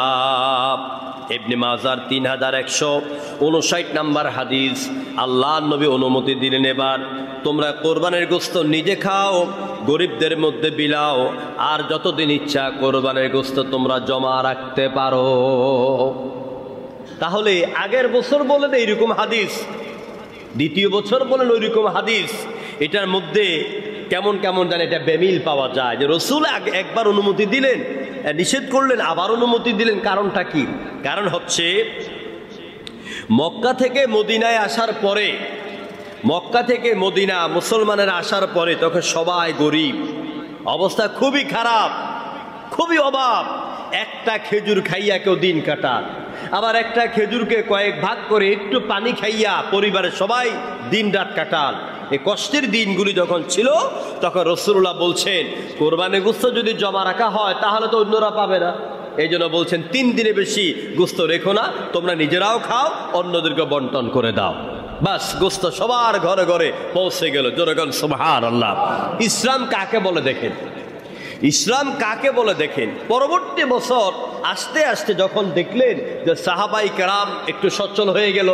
ইবনে মাজার 3159 নম্বর হাদিস, আল্লাহ নবী অনুমতি দিলেন এবার তোমরা কোরবানির গোশত নিজে খাও, গরিবদের মধ্যে বিলাও, আর যতদিন ইচ্ছা কোরবানির গোশত তোমরা জমা রাখতে পারো। তাহলে আগের বছর বলেন এইরকম হাদিস, দ্বিতীয় বছর বলেন ওইরকম হাদিস, এটার মধ্যে কেমন কেমন জানে এটা বেমিল পাওয়া যায়। যে রসুল একবার অনুমতি দিলেন, নিষেধ করলেন, আবার অনুমতি দিলেন, কারণটা কি? কারণ হচ্ছে মক্কা থেকে মদিনায় আসার পরে, মক্কা থেকে মদিনা মুসলমানের আসার পরে তখন সবাই গরিব, অবস্থা খুবই খারাপ, খুবই অভাব। একটা খেজুর খাইয়া কেউ দিন কাটান, আবার একটা খেজুরকে কয়েক ভাগ করে একটু পানি খাইয়া পরিবারের সবাই দিন রাত কাটান। এই কষ্টের দিনগুলি যখন ছিল তখন রাসূলুল্লাহ বলছেন কোরবানির গোশত যদি জমা রাখা হয় তাহলে তো অন্যরা পাবে না, এই জন্য বলছেন 3 দিনে বেশি গোশত রেখো না, তোমরা নিজেরাও খাও, অন্যদেরকে বন্টন করে দাও। বাস, গোশত সবার ঘরে ঘরে পৌঁছে গেল। জোরে বলেন সুবহানাল্লাহ। ইসলাম কাকে বলে দেখেন, ইসলাম কাকে বলে দেখেন। পরবর্তী বছর আস্তে আস্তে যখন দেখলেন যে সাহাবাই কেরাম একটু সচ্ছল হয়ে গেল,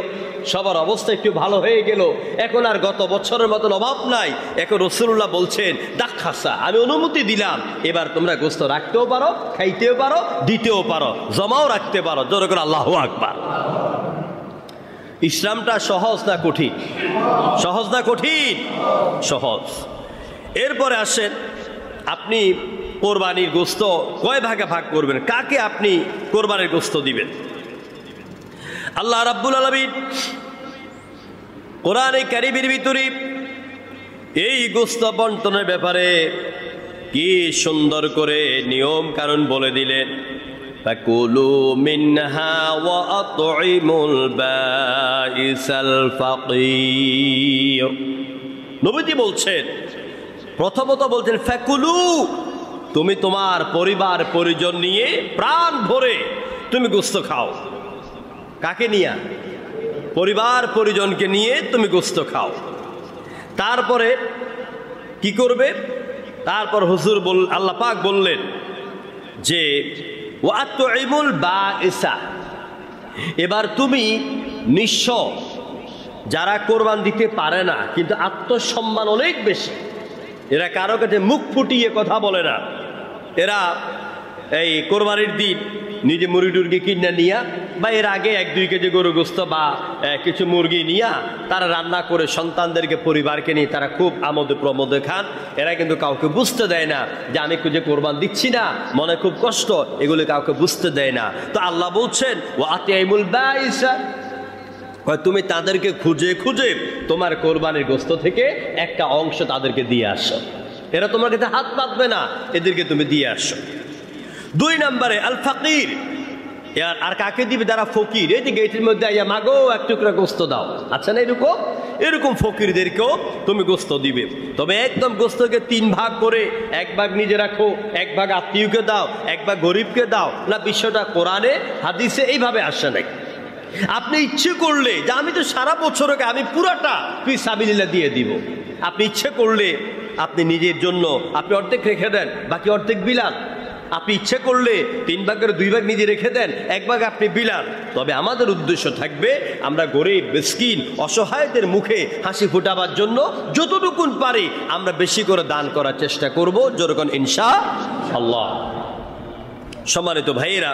সবার অবস্থা একটু ভালো হয়ে গেল, এখন আর গত বছরের মতন অভাব নাই, এখন রাসূলুল্লাহ বলছেন দাক্কাসা, আমি অনুমতি দিলাম, এবার তোমরা গোশত রাখতেও পারো, খাইতেও পারো, দিতেও পারো, জমাও রাখতে পারো। জোরে করে আল্লাহু আকবার। ইসলামটা সহজ না কঠিন? সহজ না কঠিন? সহজ। এরপরে আসেন আপনি কোরবানির গোশত কয় ভাগে ভাগ করবেন, কাকে আপনি কোরবানির গোশত দিবেন। আল্লাহ রাব্বুল আলামিন কোরআনে কারীমের ভিতরে এই গোশত বন্টনের ব্যাপারে কি সুন্দর করে নিয়ম কানুন বলে দিলেন। ফাকুলু মিনহা ওয়া আতঈমুল বাইসাল ফাকির। নবীজি বলছেন, প্রথমত বলছেন ফাকুলু, তুমি তোমার পরিবার পরিজন নিয়ে প্রাণ ভরে তুমি গোশত খাও। কাকে নিয়ে? পরিবার পরিজনকে নিয়ে তুমি গোশত খাও। তারপরে কি করবে? তারপর হুজুর আল্লাহ পাক বললেন যে ওয়া আতঈমুল বাইসা, এবার তুমি নিঃস্ব যারা কোরবান দিতে পারে না কিন্তু আত্মসম্মান অনেক বেশি, এরা কারো কাছে মুখ ফুটিয়ে কথা বলে না, এরা এই কোরবানির দিন নিজে মুরগি টুরগি কিনে নিয়া বা এর আগে 1-2 কেজি গরু গোস্ত বা কিছু মুরগি নিয়া তারা রান্না করে সন্তানদেরকে পরিবারকে নিয়ে তারা খুব আমোদে প্রমোদে খান। এরা কিন্তু কাউকে বুঝতে দেয় না যে আমি যে কোরবান দিচ্ছি না, মনে খুব কষ্ট, এগুলো কাউকে বুঝতে দেয় না। তো আল্লাহ বলছেন ওয়া আতিয়াইমুল বাইসা, তুমি তাদেরকে খুঁজে খুঁজে তোমার কোরবানির গোস্ত থেকে একটা অংশ তাদেরকে দিয়ে আসো। এরা তোমার কাছে হাত পাতবে না, এদেরকে তুমি দিয়ে আসো। 2 নম্বরে আল ফাকির, আর কাকে দিবে? যারা ফকির। এই যে গেটের মধ্যে আইয়া মাগো এক টুকরা গোস্ত দাও, আচ্ছা না, এরকম ফকিরদেরকেও তুমি গোস্ত দিবে। তবে একদম গোস্তকে 3 ভাগ করে 1 ভাগ নিজে রাখো, 1 ভাগ আত্মীয়কে দাও, 1 ভাগ গরিবকে দাও না, বিষয়টা কোরআনে হাদিসে এইভাবে আসে নাই। আপনি ইচ্ছে করলে যে আমি তো সারা বছরকে আমি পুরাটা ফি সাবিলিল্লাহ দিয়ে দিব, আপনি ইচ্ছে করলে আপনি নিজের জন্য আপনি অর্ধেক রেখে দেন, বাকি অর্ধেক বিলান। আপনি ইচ্ছে করলে 3 ভাগের 2 ভাগ নিজে রেখে দেন, 1 ভাগ আপনি বিলান। তবে আমাদের উদ্দেশ্য থাকবে আমরা গরিব মিসকিন অসহায়দের মুখে হাসি ফোটাবার জন্য যতটুকুন পারি আমরা বেশি করে দান করার চেষ্টা করব, যেরকম ইনশাআল্লাহ। সম্মানিত ভাইয়েরা,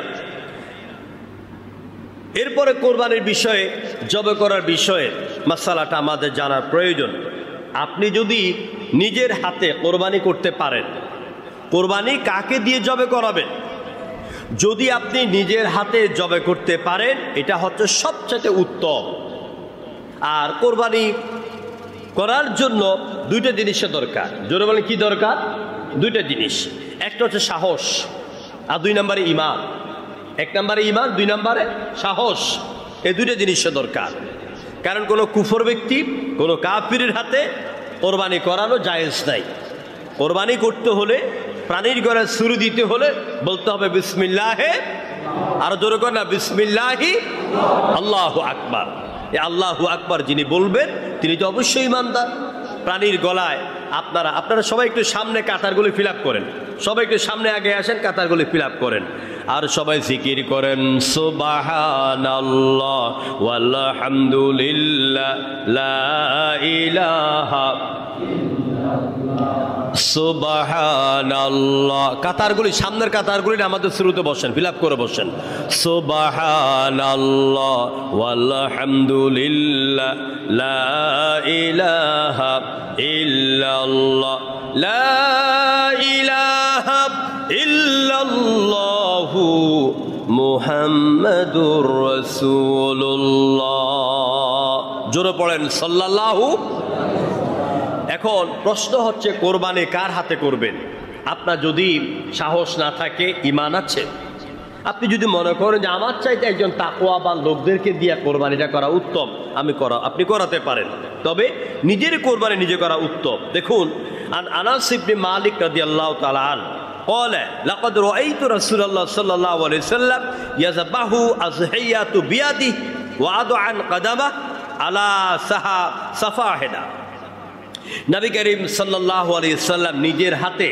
এরপরে কোরবানির বিষয়ে, জবে করার বিষয়ে মাসালাটা আমাদের জানার প্রয়োজন। আপনি যদি নিজের হাতে কোরবানি করতে পারেন, কোরবানি কাকে দিয়ে জবে করাবেন? যদি আপনি নিজের হাতে জবে করতে পারেন এটা হচ্ছে সবচেয়ে উত্তম। আর কোরবানি করার জন্য 2টা জিনিসের দরকার। জোরে বলেন কি দরকার? 2টা জিনিস। একটা হচ্ছে সাহস, আর 2 নম্বরে ঈমান। 1 নম্বরে ঈমান, 2 নম্বরে সাহস। এই 2টা জিনিসের দরকার। কারণ কোনো কুফর ব্যক্তি, কোনো কাফিরের হাতে কোরবানি করানো জায়েজ নাই। কোরবানি করতে হলে, প্রাণীর গলায় ছুরি দিতে হলে বলতে হবে বিসমিল্লাহে, আর জোরে করে না বিসমিল্লাহি আল্লাহু আকবার। এই আল্লাহু আকবার যিনি বলবেন তিনি তো অবশ্যই ঈমানদার। প্রাণীর গলায় আপনারা সবাই একটু সামনে কাতারগুলি ফিল আপ করেন, সবাই একটু সামনে আগে আসেন, কাতারগুলি ফিল আপ করেন। আর সবাই জিকির করেন সুবহানাল্লাহ ওয়ালহামদুলিল্লাহ লা ইলাহা সুবহানাল্লাহ। কাতারগুলি, সামনের কাতারগুলি আমাদের শুরুতে বসেন, ফিল আপ করে বসেন। সুবহানাল্লাহ ওয়ালহামদুলিল্লাহ লা ইলাহা ইল্লাল্লাহ লা ইলাহা ইল্লাল্লাহু মুহাম্মাদুর রাসূলুল্লাহ। জোরে পড়েন সাল্লাল্লাহু। এখন প্রশ্ন হচ্ছে কোরবানি কার হাতে করবেন? আপনার যদি সাহস না থাকে, ঈমান আছে, আপনি যদি মনে করেন যে আমার চাইতে একজন তাকওয়াবান লোকদেরকে দিয়ে কোরবানিটা করা উত্তম, আপনি করাতে পারেন। তবে নিজের কোরবানি নিজে করা উত্তম। দেখুন, আনাস ইবনে মালিক রাদিয়াল্লাহু তাআলা আনহু قال لقد رأيت رسول الله صلى الله عليه وسلم يذبح أضحية بيده ووضع قدمه على صفاحنا। নবী করিম সাল্লাল্লাহু আলাইহি সাল্লাম নিজের হাতে,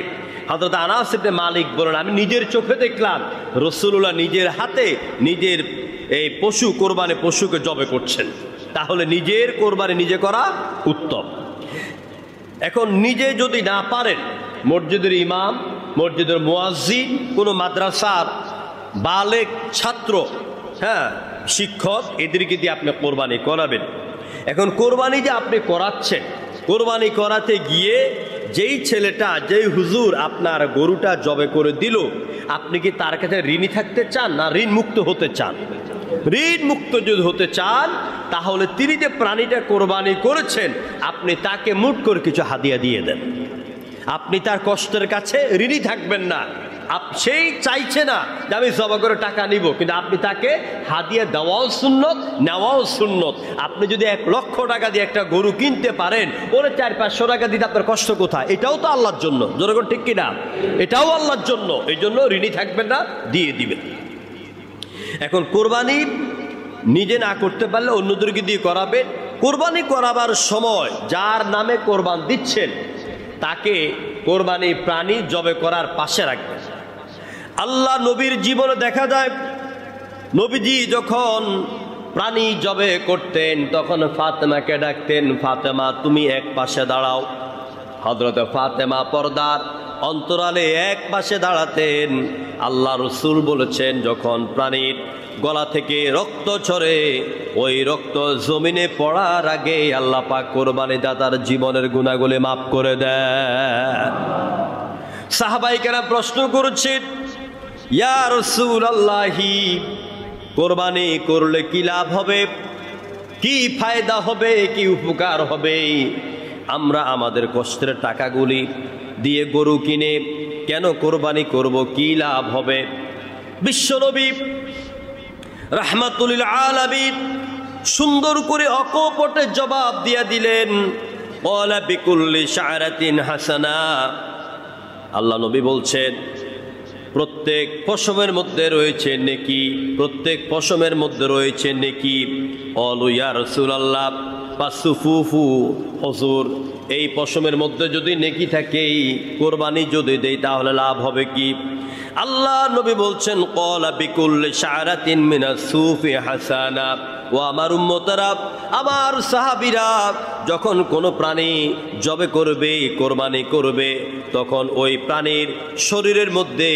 হযরত আনাস ইবনে মালিক বলেন, আমি নিজের চোখে দেখলাম রাসূলুল্লাহ নিজের হাতে নিজের এই কোরবানি পশুকে জবে করছেন। তাহলে নিজের কোরবানি নিজে করা উত্তম। এখন নিজে যদি না পারেন, মসজিদের ইমাম, মসজিদের মুয়াজ্জিন, কোনো মাদ্রাসার বালেক ছাত্র, শিক্ষক, এদেরকে দিয়ে আপনি কোরবানি করাবেন। এখন কোরবানি যে আপনি করাচ্ছেন, কোরবানি করাতে গিয়ে যেই ছেলেটা, যেই হুজুর আপনার গরুটা জবে করে দিল, আপনি কি তার কাছে ঋণী থাকতে চান না ঋণ মুক্ত হতে চান? ঋণ মুক্ত যদি হতে চান তাহলে তিনি যে প্রাণীটা কোরবানি করেছেন আপনি তাকে মুট করে কিছু হাদিয়া দিয়ে দেন। আপনি তার কষ্টের কাছে ঋণী থাকবেন না। সেই চাইছে না যে আমি জবা করে টাকা নিব, কিন্তু আপনি তাকে হাদিয়া দেওয়াও সুন্নত, নেওয়াও সুন্নত। আপনি যদি 1 লক্ষ টাকা দিয়ে একটা গরু কিনতে পারেন, ওরে 400-500 টাকা দিতে আপনার কষ্ট কোথায়? এটাও তো আল্লাহর জন্য, যেরকম ঠিক কিনা? এটাও আল্লাহর জন্য। এই জন্য ঋণী থাকবেন না, দিয়ে দিবেন। এখন কোরবানি নিজে না করতে পারলে অন্যদেরকে দিয়ে করাবেন। কোরবানি করাবার সময় যার নামে কোরবান দিচ্ছেন তাকে কোরবানি প্রাণী জবে করার পাশে রাখবেন। আল্লাহ নবীর জীবনে দেখা যায়, নবীজি যখন প্রাণী জবে করতেন তখন ফাতেমাকে ডাকতেন, ফাতেমা তুমি এক পাশে দাঁড়াও। হযরত ফাতেমা পর্দার অন্তরালে এক পাশে দাঁড়াতেন। আল্লাহ রসুল বলেছেন, যখন প্রাণীর গলা থেকে রক্ত ঝরে, ওই রক্ত জমিনে পড়ার আগে আল্লাহ পাক কোরবানি দাতার জীবনের গুনাহগুলো মাফ করে দেন। সাহাবায়ে কেরাম প্রশ্ন করেছেন, ইয়া রাসূলুল্লাহি, কোরবানি করলে কি লাভ হবে, কি ফায়দা হবে, কি উপকার হবে? আমরা আমাদের কষ্টের টাকাগুলি দিয়ে গরু কিনে কেন কোরবানি করব, কি লাভ হবে? বিশ্বনবী রাহমাতুল লিল আলামিন সুন্দর করে অকপটে জবাব দিয়ে দিলেন, ওয়ালা বিকুল্লি শা'রাতিন হাসানা। আল্লাহ নবী বলছেন, প্রত্যেক পশমের মধ্যে রয়েছে নেকি, প্রত্যেক পশমের মধ্যে রয়েছে নেকি। অলু ইয়া রাসূলুল্লাহ পাসুফুফু, হুজুর এই পশমের মধ্যে যদি নেকি থাকে, কোরবানি যদি দেই তাহলে লাভ হবে কি? আল্লাহ নবী বলছেন, ক্বালা বিকুল্লি শা'রাতিন মিনাস সুফি হাসানা। ও আমার উম্মতরা, আমার সাহাবীরা, যখন কোনো প্রাণী জবে করবে, কোরবানি করবে, তখন ওই প্রাণীর শরীরের মধ্যে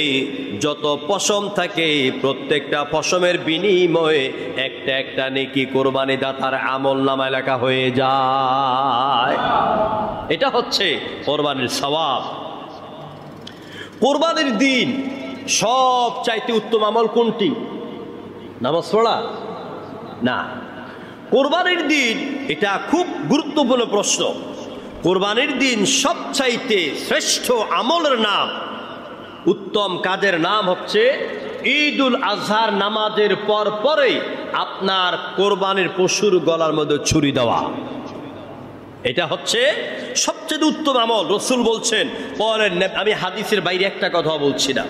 যত পশম থাকে, প্রত্যেকটা পশমের বিনিময়ে একটা একটা নেকি কোরবানি দাতার আমলনামায় লেখা হয়ে যায়। এটা হচ্ছে কোরবানির সওয়াব। কোরবানির দিন সব চাইতে উত্তম আমল কোনটি? নামাজ পড়া না, কোরবানির দিন। এটা খুব গুরুত্বপূর্ণ প্রশ্ন। কোরবানির দিন সবচাইতে শ্রেষ্ঠ আমলের নাম, উত্তম কাজের নাম হচ্ছে ঈদুল আজহার নামাজের পর পরেই আপনার কোরবানির পশুর গলার মধ্যে ছুরি দেওয়া। এটা হচ্ছে সবচেয়ে উত্তম আমল। রসুল বলছেন, আমি হাদিসের বাইরে একটা কথা বলছি না,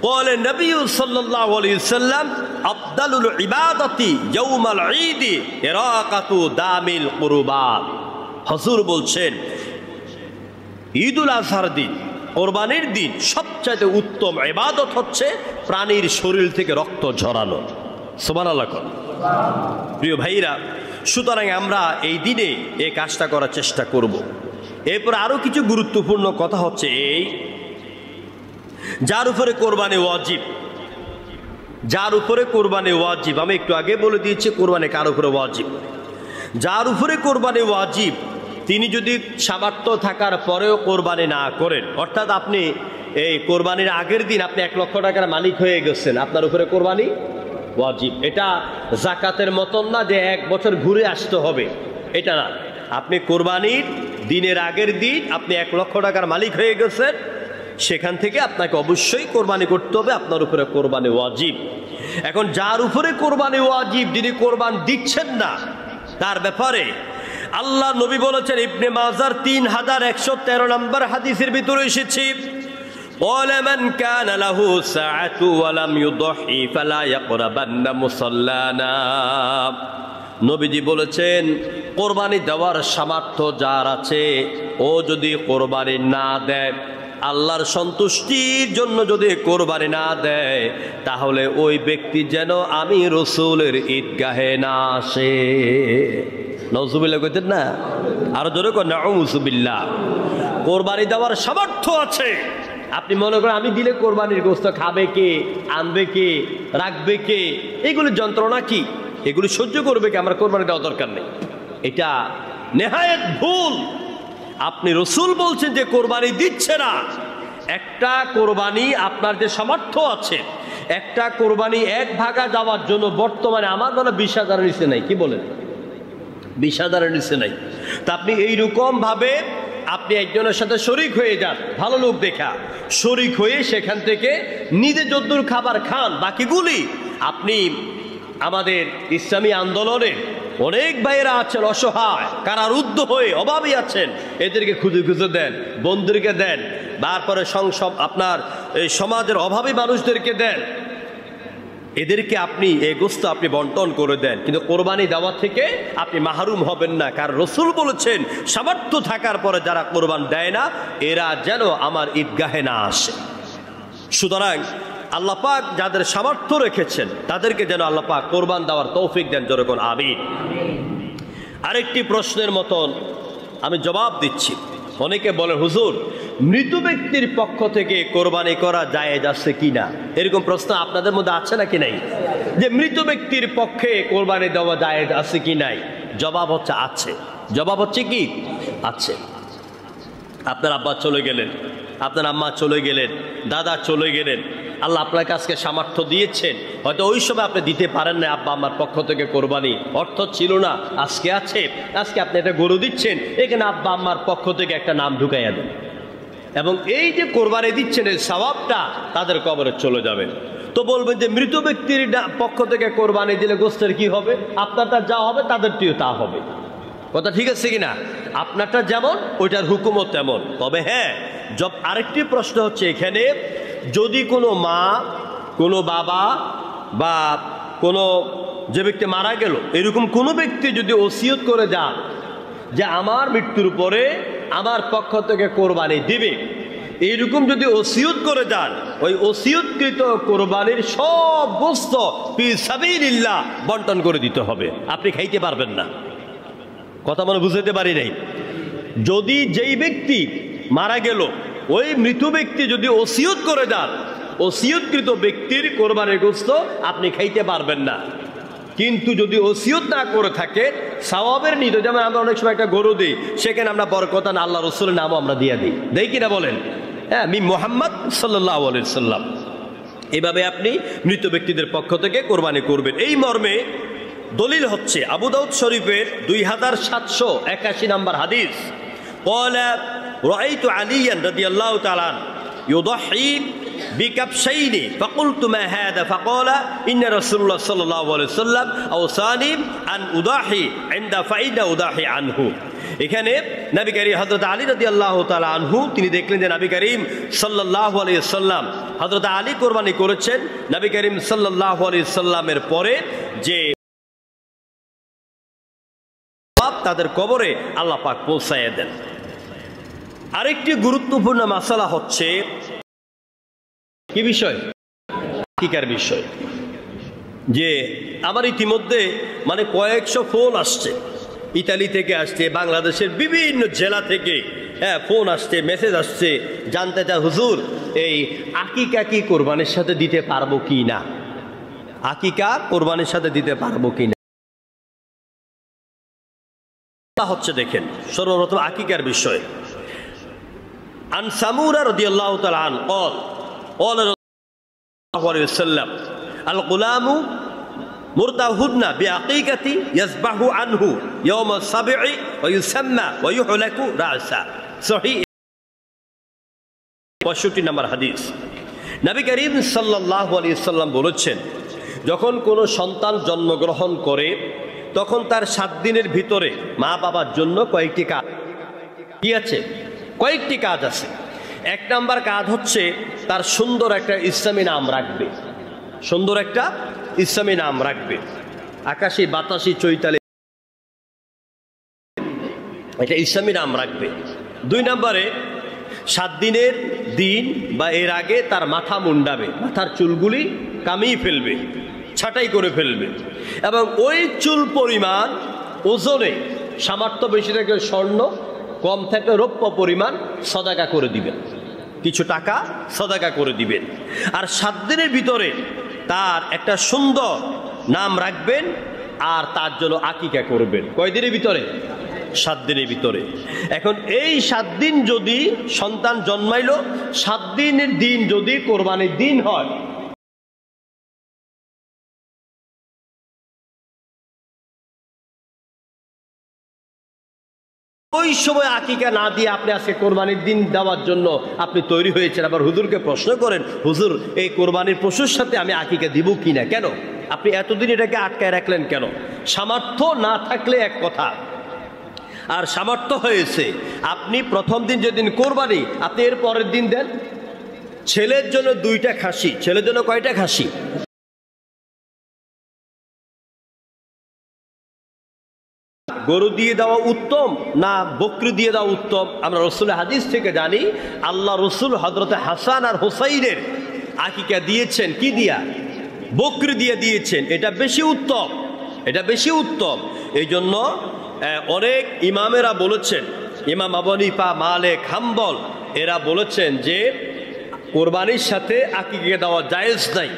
ক্বালা নবী সাল্লাল্লাহু আলাইহি ওয়াসাল্লাম, আফদালুল ইবাদাতি ইয়াউমাল ঈদ ইরাকাতু দামিল কুরবাত। হুজুর বলছেন, ঈদুল আজহার দিন, কোরবানির দিন সবচেয়ে উত্তম ইবাদত হচ্ছে প্রাণীর শরীর থেকে রক্ত ঝরানো। সুবহানাল্লাহ। প্রিয় ভাইরা, সুতরাং আমরা এই দিনে এই কাজটা করার চেষ্টা করব। এরপর আরো কিছু গুরুত্বপূর্ণ কথা হচ্ছে এই, যার উপরে কোরবানি ওয়াজিব, যার উপরে কোরবানি ওয়াজিব, আমি একটু আগে বলে দিয়েছি কোরবানি কার উপরে ওয়াজিব। যার উপরে কোরবানি ওয়াজিব, তিনি যদি সামর্থ্য থাকার পরেও কোরবানি না করেন, অর্থাৎ আপনি এই কোরবানির আগের দিন আপনি 1 লক্ষ টাকার মালিক হয়ে গেছেন, আপনার উপরে কোরবানি ওয়াজিব। এটা জাকাতের মতন না যে 1 বছর ঘুরে আসতে হবে, এটা না। আপনি কোরবানির দিনের আগের দিন আপনি 1 লক্ষ টাকার মালিক হয়ে গেছেন, সেখান থেকে আপনাকে অবশ্যই কোরবানি করতে হবে, আপনার উপরে কোরবানি ওয়াজিব। এখন যার উপরে কোরবানি ওয়াজিব, যিনি কোরবান দিচ্ছেন না, তার ব্যাপারে আল্লাহ নবী বলেছেন, ইবনে মাজার 3113 নম্বর হাদিসের ভিতরে এসেছে, ওয়ালামান কানা লাহু সাআতু ওয়া লাম ইউদহি ফালা ইয়াকরাবান্না মুসাল্লানা। নবীজি বলেছেন, কোরবানি দেওয়ার সামর্থ্য যার আছে, ও যদি কোরবানি না দেয়, আল্লাহর সন্তুষ্টির জন্য যদি কোরবানি না দেয়, তাহলে ওই ব্যক্তি যেন আমি রসুলের ঈদগাহে না আসে। নাউজুবিল্লাহ কইতেন না? আরো জোরে কর, নাউজুবিল্লাহ। কোরবানি দেওয়ার সামর্থ্য আছে, আপনি মনে করেন আমি দিলে কোরবানির গোশত খাবে কে, আনবে কে, রাখবে কে, এগুলি যন্ত্রণা কি, এগুলি সহ্য করবে কে, আমার কোরবানি দেওয়া দরকার নেই। এটা নেহায়েত ভুল। আপনি রসুল বলছেন যে কোরবানি দিচ্ছে না। একটা কোরবানি আপনার যে সামর্থ্য আছে, একটা কোরবানি 1 ভাগা যাওয়ার জন্য বর্তমানে আমার মনে 20,000 নিচে নাই, কি বলেন? 20,000 নিচে নাই। তা আপনি এইরকম ভাবে আপনি একজনের সাথে শরিক হয়ে যান, ভালো লোক দেখা শরিক হয়ে সেখান থেকে নিজে যদ্দুর খাবার খান, বাকিগুলি আপনি আমাদের ইসলামী আন্দোলনে অনেক ভাইয়েরা আছেন অসহায়, কারারুদ্ধ হয়ে অভাবী আছেন, এদেরকে খুঁজে খুঁজে দেন, বন্ধুদেরকে দেন, তারপরে আপনার এই সমাজের অভাবী মানুষদেরকে দেন, এদেরকে আপনি এই গোশত আপনি বন্টন করে দেন। কিন্তু কোরবানি দেওয়া থেকে আপনি মাহরুম হবেন না, কারণ রসুল বলেছেন সামর্থ্য থাকার পরে যারা কোরবান দেয় না, এরা যেন আমার ঈদগাহে না আসে। সুতরাং আল্লাহ পাক যাদের সামর্থ্য রেখেছেন তাদেরকে যেন আল্লাহ পাক কোরবান দেওয়ার তৌফিক দেন, যেরকম আমিন। আরেকটি প্রশ্নের মতন আমি জবাব দিচ্ছি। অনেকে বলেন, হুজুর মৃত ব্যক্তির পক্ষ থেকে কোরবানি করা জায়েজ আছে কিনা, এরকম প্রশ্ন আপনাদের মধ্যে আছে নাকি নাই? যে মৃত ব্যক্তির পক্ষে কোরবানি দেওয়া জায়েজ আছে কি নাই? জবাব হচ্ছে আছে। জবাব হচ্ছে কি আছে। আপনার আব্বা চলে গেলেন, আপনার আম্মা চলে গেলেন, দাদা চলে গেলেন, আল্লাহ আপনাকে আজকে সামর্থ্য দিয়েছেন, হয়তো ওই সময় আপনি দিতে পারেন না আব্বা আমার পক্ষ থেকে কোরবানি, অর্থ ছিল না, আজকে আছে, আজকে আপনি একটা গরু দিচ্ছেন, এখানে আব্বা আম্মার পক্ষ থেকে একটা নাম ঢুকাইয়া দেন, এবং এই যে কোরবানি দিচ্ছেন এই সওয়াবটা তাদের কবরে চলে যাবে। তো বলবেন যে মৃত ব্যক্তির পক্ষ থেকে কোরবানি দিলে গোস্তের কি হবে? আপনারটা যা হবে তাদেরটিও তা হবে। কথা ঠিক আছে কিনা? আপনারটা যেমন ওইটার হুকুমও তেমন। তবে হ্যাঁ, আরেকটি প্রশ্ন হচ্ছে এখানে, যদি কোনো মা, কোনো বাবা বা কোনো যে ব্যক্তি মারা গেল এরকম কোনো ব্যক্তি যদি ওসিয়ত করে যান যে আমার মৃত্যুর পরে আমার পক্ষ থেকে কোরবানি দিবে, এইরকম যদি ওসিয়ত করে যান, ওই ওসিয়তকৃত কোরবানির সব গোস্ত ফি সাবিলিল্লাহ বন্টন করে দিতে হবে, আপনি খাইতে পারবেন না। কথা মনে বুঝতে পারি নাই? যদি যেই ব্যক্তি মারা গেল ওই মৃত ব্যক্তি যদি ওসিয়ত করে যান, ওসিয়তকৃত ব্যক্তির কোরবানির গোস্ত আপনি খাইতে পারবেন না। কিন্তু যদি ওসিয়ত না করে থাকে সওয়াবের নিয়ত, যেমন আমরা অনেক সময় একটা গরু দিই, সেখানে আমরা বরকতান আল্লাহ রসুলের নামও আমরা দিয়ে দিই, দেই কিনা বলেন? হ্যাঁ, মি মুহাম্মদ সাল্লাল্লাহু আলাইহি সাল্লাম। এভাবে আপনি মৃত ব্যক্তিদের পক্ষ থেকে কোরবানি করবেন। এই মর্মে দলিল হচ্ছে আবু দাউদ শরীফের 2781 নম্বর হাদিস, ক্বালা রাআইতু আলিয়ান রাদিয়াল্লাহু তাআলা ইউদাহি বিকাবশাইনি ফাকুলতু মা হাদা ফাকালা ইন্না রাসূলুল্লাহ সাল্লাল্লাহু আলাইহি ওয়াসাল্লাম আওসানি আন উদাহি ইনদা ফাইদা উদাহি আনহু। এখানে নবী করিম হযরত আলী রাদিয়াল্লাহু তাআলা আনহু তিনি দেখলেন যে নবী করিম সাল্লাল্লাহু আলাইহি ওয়াসাল্লাম হযরত আলী কোরবানি করেছেন, নবী করিম সাল্লাল্লাহু আলাইহি ওয়াসাল্লামের পরে যে তাদের কবরে আল্লাহ পাক পৌঁছায় দেন। আরেকটি গুরুত্বপূর্ণ মাসালা হচ্ছে কি বিষয়? আকিকার বিষয়। যে আমার ইতিমধ্যে মানে কয়েকশো ফোন আসছে, ইতালি থেকে আসছে, বাংলাদেশের বিভিন্ন জেলা থেকে ফোন আসছে, মেসেজ আসছে, জানতে চায় হুজুর এই আকিকা কি কোরবানির সাথে দিতে পারবো কি না, আকিকা কোরবানির সাথে দিতে পারবো কি না। হচ্ছে দেখেন, সর্বপ্রথম আকিকার বিষয়। আন সামুরা রাদিয়াল্লাহু তাআলা আন قال قال রাসূলুল্লাহ সাল্লাল্লাহু আলাইহি ওয়াসাল্লাম আল গুলামু মুরতাহুদনা বিআকিকাতি ইয়াসবাহু আনহু ইয়াওম আস-সাবঈ ওয়া ইউসাম্মা ওয়া ইউহলাকু রাসা। সহিহ 65 নম্বর হাদিস। নবী করিম সাল্লাল্লাহু আলাইহি ওয়াসাল্লাম বলেছেন, যখন কোনো সন্তান জন্মগ্রহণ করে তখন তার 7 দিনের ভিতরে মা বাবার জন্য কয়েকটি কাজ কি আছে, কয়েকটি কাজ আছে। 1 নাম্বার কাজ হচ্ছে তার সুন্দর একটা ইসলামী নাম রাখবে, সুন্দর একটা ইসলামী নাম রাখবে, আকাশী বাতাসি চৈতালি একটা ইসলামী নাম রাখবে। 2 নম্বরে 7 দিনের দিন বা এর আগে তার মাথা মুন্ডাবে, মাথার চুলগুলি কামিয়ে ফেলবে, ছাঁটাই করে ফেলবে, এবং ওই চুল পরিমাণ ওজনে সামর্থ্য বেশি থেকে স্বর্ণ, কম থেকে রৌপ্য পরিমাণ সদাকা করে দিবেন, কিছু টাকা সদাকা করে দিবেন। আর 7 দিনের ভিতরে তার একটা সুন্দর নাম রাখবেন আর তার জন্য আকিকা করবেন। কয় দিনের ভিতরে? 7 দিনের ভিতরে। এখন এই 7 দিন যদি সন্তান জন্মাইল, 7 দিনের দিন যদি কোরবানির দিন হয়, ওই সময় আকিকা না দিয়ে আপনি আজকে কোরবানির দিন দেওয়ার জন্য আপনি তৈরি হয়েছেন, আবার হুজুরকে প্রশ্ন করেন, হুজুর এই কোরবানির পশুর সাথে আমি আকিকা দিব কিনা, কেন আপনি এতদিন এটাকে আটকায় রাখলেন কেন? সামর্থ্য না থাকলে এক কথা, আর সামর্থ্য হয়েছে আপনি প্রথম দিন যেদিন কোরবানি আপনি এর পরের দিন দেন। ছেলের জন্য 2টা খাসি, ছেলের জন্য কয়টা খাসি? গরু দিয়ে দেওয়া উত্তম না বকরি দিয়ে দেওয়া উত্তম? আমরা রসুলের হাদিস থেকে জানি আল্লাহ রসুল হযরতে হাসান আর হোসাইনের আকিকা দিয়েছেন কি দিয়া? বকরি দিয়ে দিয়েছেন। এটা বেশি উত্তম, এটা বেশি উত্তম। এই জন্য অনেক ইমামেরা বলেছেন, ইমাম আবু হানিফা, মালিক, হাম্বল এরা বলেছেন যে কোরবানির সাথে আকিকা দেওয়া জায়েজ নাই।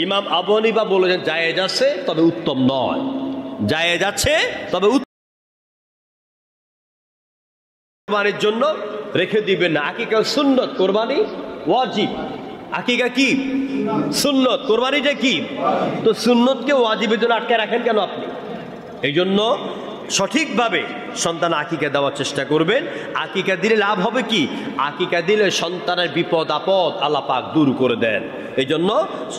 ইমাম আবু হানিফা বলেছেন জায়েজ আছে, তবে উত্তম নয়। জায়েজ আছে, তবে কোরবানির জন্য রেখে দিবেন না। আকিকা সুন্নত, কোরবানি ওয়াজিব। আকিকা কি? সুন্নত, কোরবানিটা কি? তো সুন্নতকে ওয়াজিবের জন্য আটকে রাখেন কেন আপনি? এই জন্য সঠিকভাবে সন্তান আকিকা দেওয়ার চেষ্টা করবেন। আকিকা দিলে লাভ হবে কি? আকিকা দিলে সন্তানের বিপদ আপদ আল্লাহ পাক দূর করে দেন। এই জন্য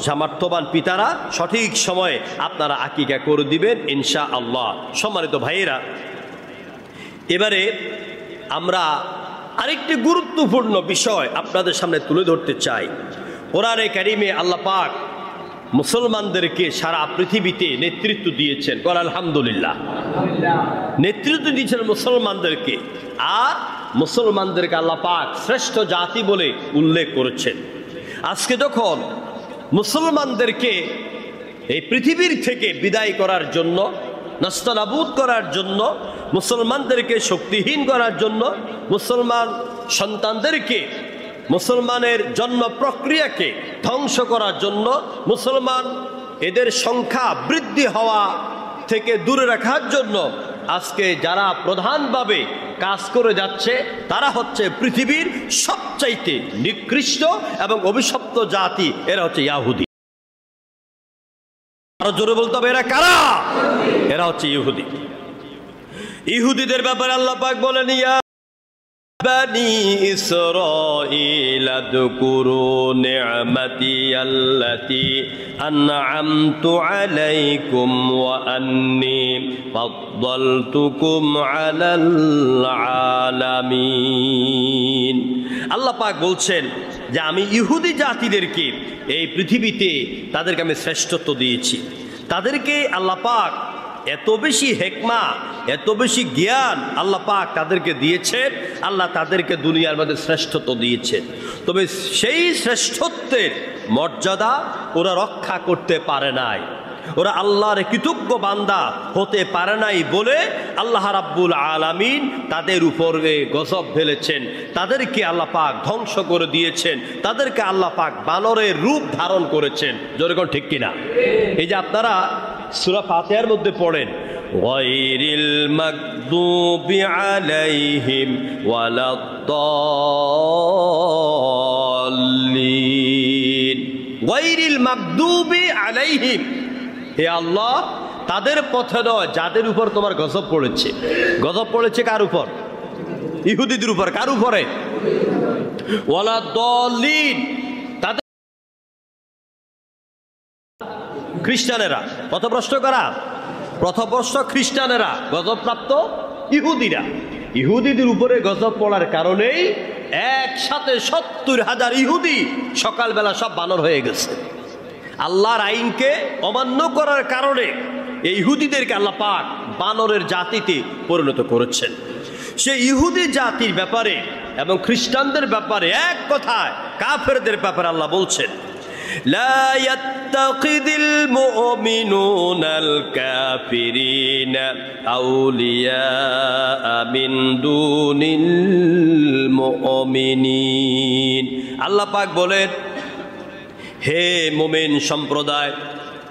সামর্থ্যবান পিতারা সঠিক সময়ে আপনারা আকিকা করে দিবেন ইনশাআল্লাহ। সম্মানিত ভাইয়েরা, এবারে আমরা আরেকটি গুরুত্বপূর্ণ বিষয় আপনাদের সামনে তুলে ধরতে চাই। কোরআনে কারিমে আল্লাহ পাক মুসলমানদেরকে সারা পৃথিবীতে নেতৃত্ব দিয়েছেন। কোরআন আলহামদুলিল্লাহ, নেতৃত্ব দিয়েছেন মুসলমানদেরকে। আর মুসলমানদেরকে আল্লাহ পাক শ্রেষ্ঠ জাতি বলে উল্লেখ করেছেন। আজকে যখন মুসলমানদেরকে এই পৃথিবীর থেকে বিদায় করার জন্য, নাস্তানাবুদ করার জন্য, মুসলমানদেরকে শক্তিহীন করার জন্য, মুসলমান সন্তানদেরকে, মুসলমানের জন্ম প্রক্রিয়াকে ধ্বংস করার জন্য, মুসলমান এদের সংখ্যা বৃদ্ধি হওয়া থেকে দূরে রাখার জন্য আজকে যারা প্রধানভাবে কাজ করে যাচ্ছে তারা হচ্ছে পৃথিবীর সবচাইতে নিকৃষ্ট এবং অভিশপ্ত জাতি। এরা হচ্ছে ইয়াহুদি। আরো জোরে বলতে হবে, এরা কারা? এরা হচ্ছে ইহুদি। ইহুদিদের ব্যাপারে আল্লাহ পাক বলেন, ইয়া বানি ইসরাঈল আযকুরু নি'মাতি আল্লাতী আন'আমতু আলাইকুম ওয়া আন্নী ফাদ্দালতুকুম আলাল আলামিন। আল্লাহ পাক বলছেন যে আমি ইহুদি জাতিদেরকে এই পৃথিবীতে তাদেরকে আমি শ্রেষ্ঠত্ব দিয়েছি। তাদেরকে আল্লাহ পাক এত বেশি হেকমা, এত বেশি জ্ঞান আল্লাহ পাক তাদেরকে দিয়েছেন। আল্লাহ তাদেরকে দুনিয়ার মধ্যে শ্রেষ্ঠত্ব দিয়েছেন। তবে সেই শ্রেষ্ঠত্বের মর্যাদা ওরা রক্ষা করতে পারে নাই। ওরা আল্লাহর কৃতজ্ঞ বান্দা হতে পারে নাই বলে আল্লাহ রাব্বুল আলামিন তাদের উপরে গজব ফেলেছেন। তাদেরকে আল্লাহ পাক ধ্বংস করে দিয়েছেন। তাদেরকে আল্লাহ পাক বানরের রূপ ধারণ করেছেন। যেরকম ঠিক কিনা? এই যে আপনারা সূরা ফাতিহার মধ্যে পড়েন, গায়রিল মাগদুবি আলাইহিম ওয়ালাদ-দাল্লিন। গায়রিল মাগদুবি আলাইহিম, হে আল্লাহ তাদের পথে নয় যাদের উপর তোমার গজব পড়েছে। গজব পড়েছে কার উপর? ইহুদিদের উপর। কার উপরে? ওয়ালাদ-দাল্লিন, তাদের খ্রিস্টানেরা। পথভ্রষ্ট কারা? পথভ্রষ্ট খ্রিস্টানেরা, গজবপ্রাপ্ত ইহুদিরা। ইহুদিদের উপরে গজব পড়ার কারণেই একসাথে 70,000 ইহুদি সকালবেলা সব বানর হয়ে গেছে। আল্লাহর আইনকে অমান্য করার কারণে এই ইহুদিদেরকে আল্লাহ পাক বানরের জাতিতে পরিণত করেছেন। সেই ইহুদি জাতির ব্যাপারে এবং খ্রিস্টানদের ব্যাপারে এক কথায় কাফেরদের ব্যাপারে আল্লাহ বলছেন, লা ইয়াত্তাখিযিল মুমিনুনাল কাফিরিনা আউলিয়া মিন দুনিল মুমিনিন। আল্লাহ পাক বলেন, হে মুমিন সম্প্রদায়,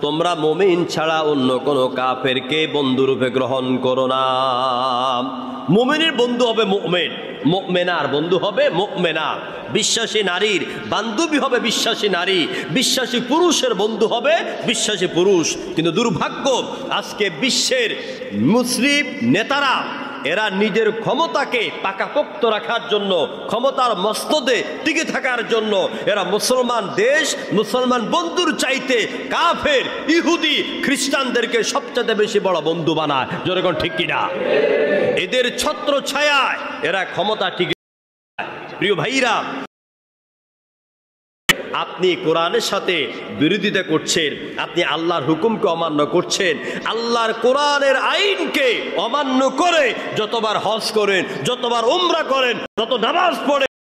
তোমরা মুমিন ছাড়া অন্য কোনো কাফেরকে বন্ধুরূপে গ্রহণ করো না। মুমিনের বন্ধু হবে মুমিন, মুমিনার বন্ধু হবে মুমিনা। বিশ্বাসী নারীর বান্ধবী হবে বিশ্বাসী নারী, বিশ্বাসী পুরুষের বন্ধু হবে বিশ্বাসী পুরুষ। কিন্তু দুর্ভাগ্য, আজকে বিশ্বের মুসলিম নেতারা এরা নিজের ক্ষমতাকে পাকাপোক্ত রাখার জন্য, ক্ষমতার মস্তদে টিকে থাকার জন্য এরা মুসলমান দেশ, মুসলমান বন্ধুর চাইতে কাফের ইহুদি খ্রিস্টানদেরকে সবচেয়ে বেশি বড় বন্ধু বানায়। যেরকম ঠিক কিনা? এদের ছত্র ছায়ায় এরা ক্ষমতা টিকে। প্রিয় ভাইরা, আপনি কোরআনের সাথে বিরোধিতা করছেন, আপনি আল্লাহর হুকুমকে অমান্য করছেন। আল্লাহর কোরআনের আইনকে অমান্য করে যতবার হজ করেন, যতবার উমরা করেন, যত নামাজ পড়েন,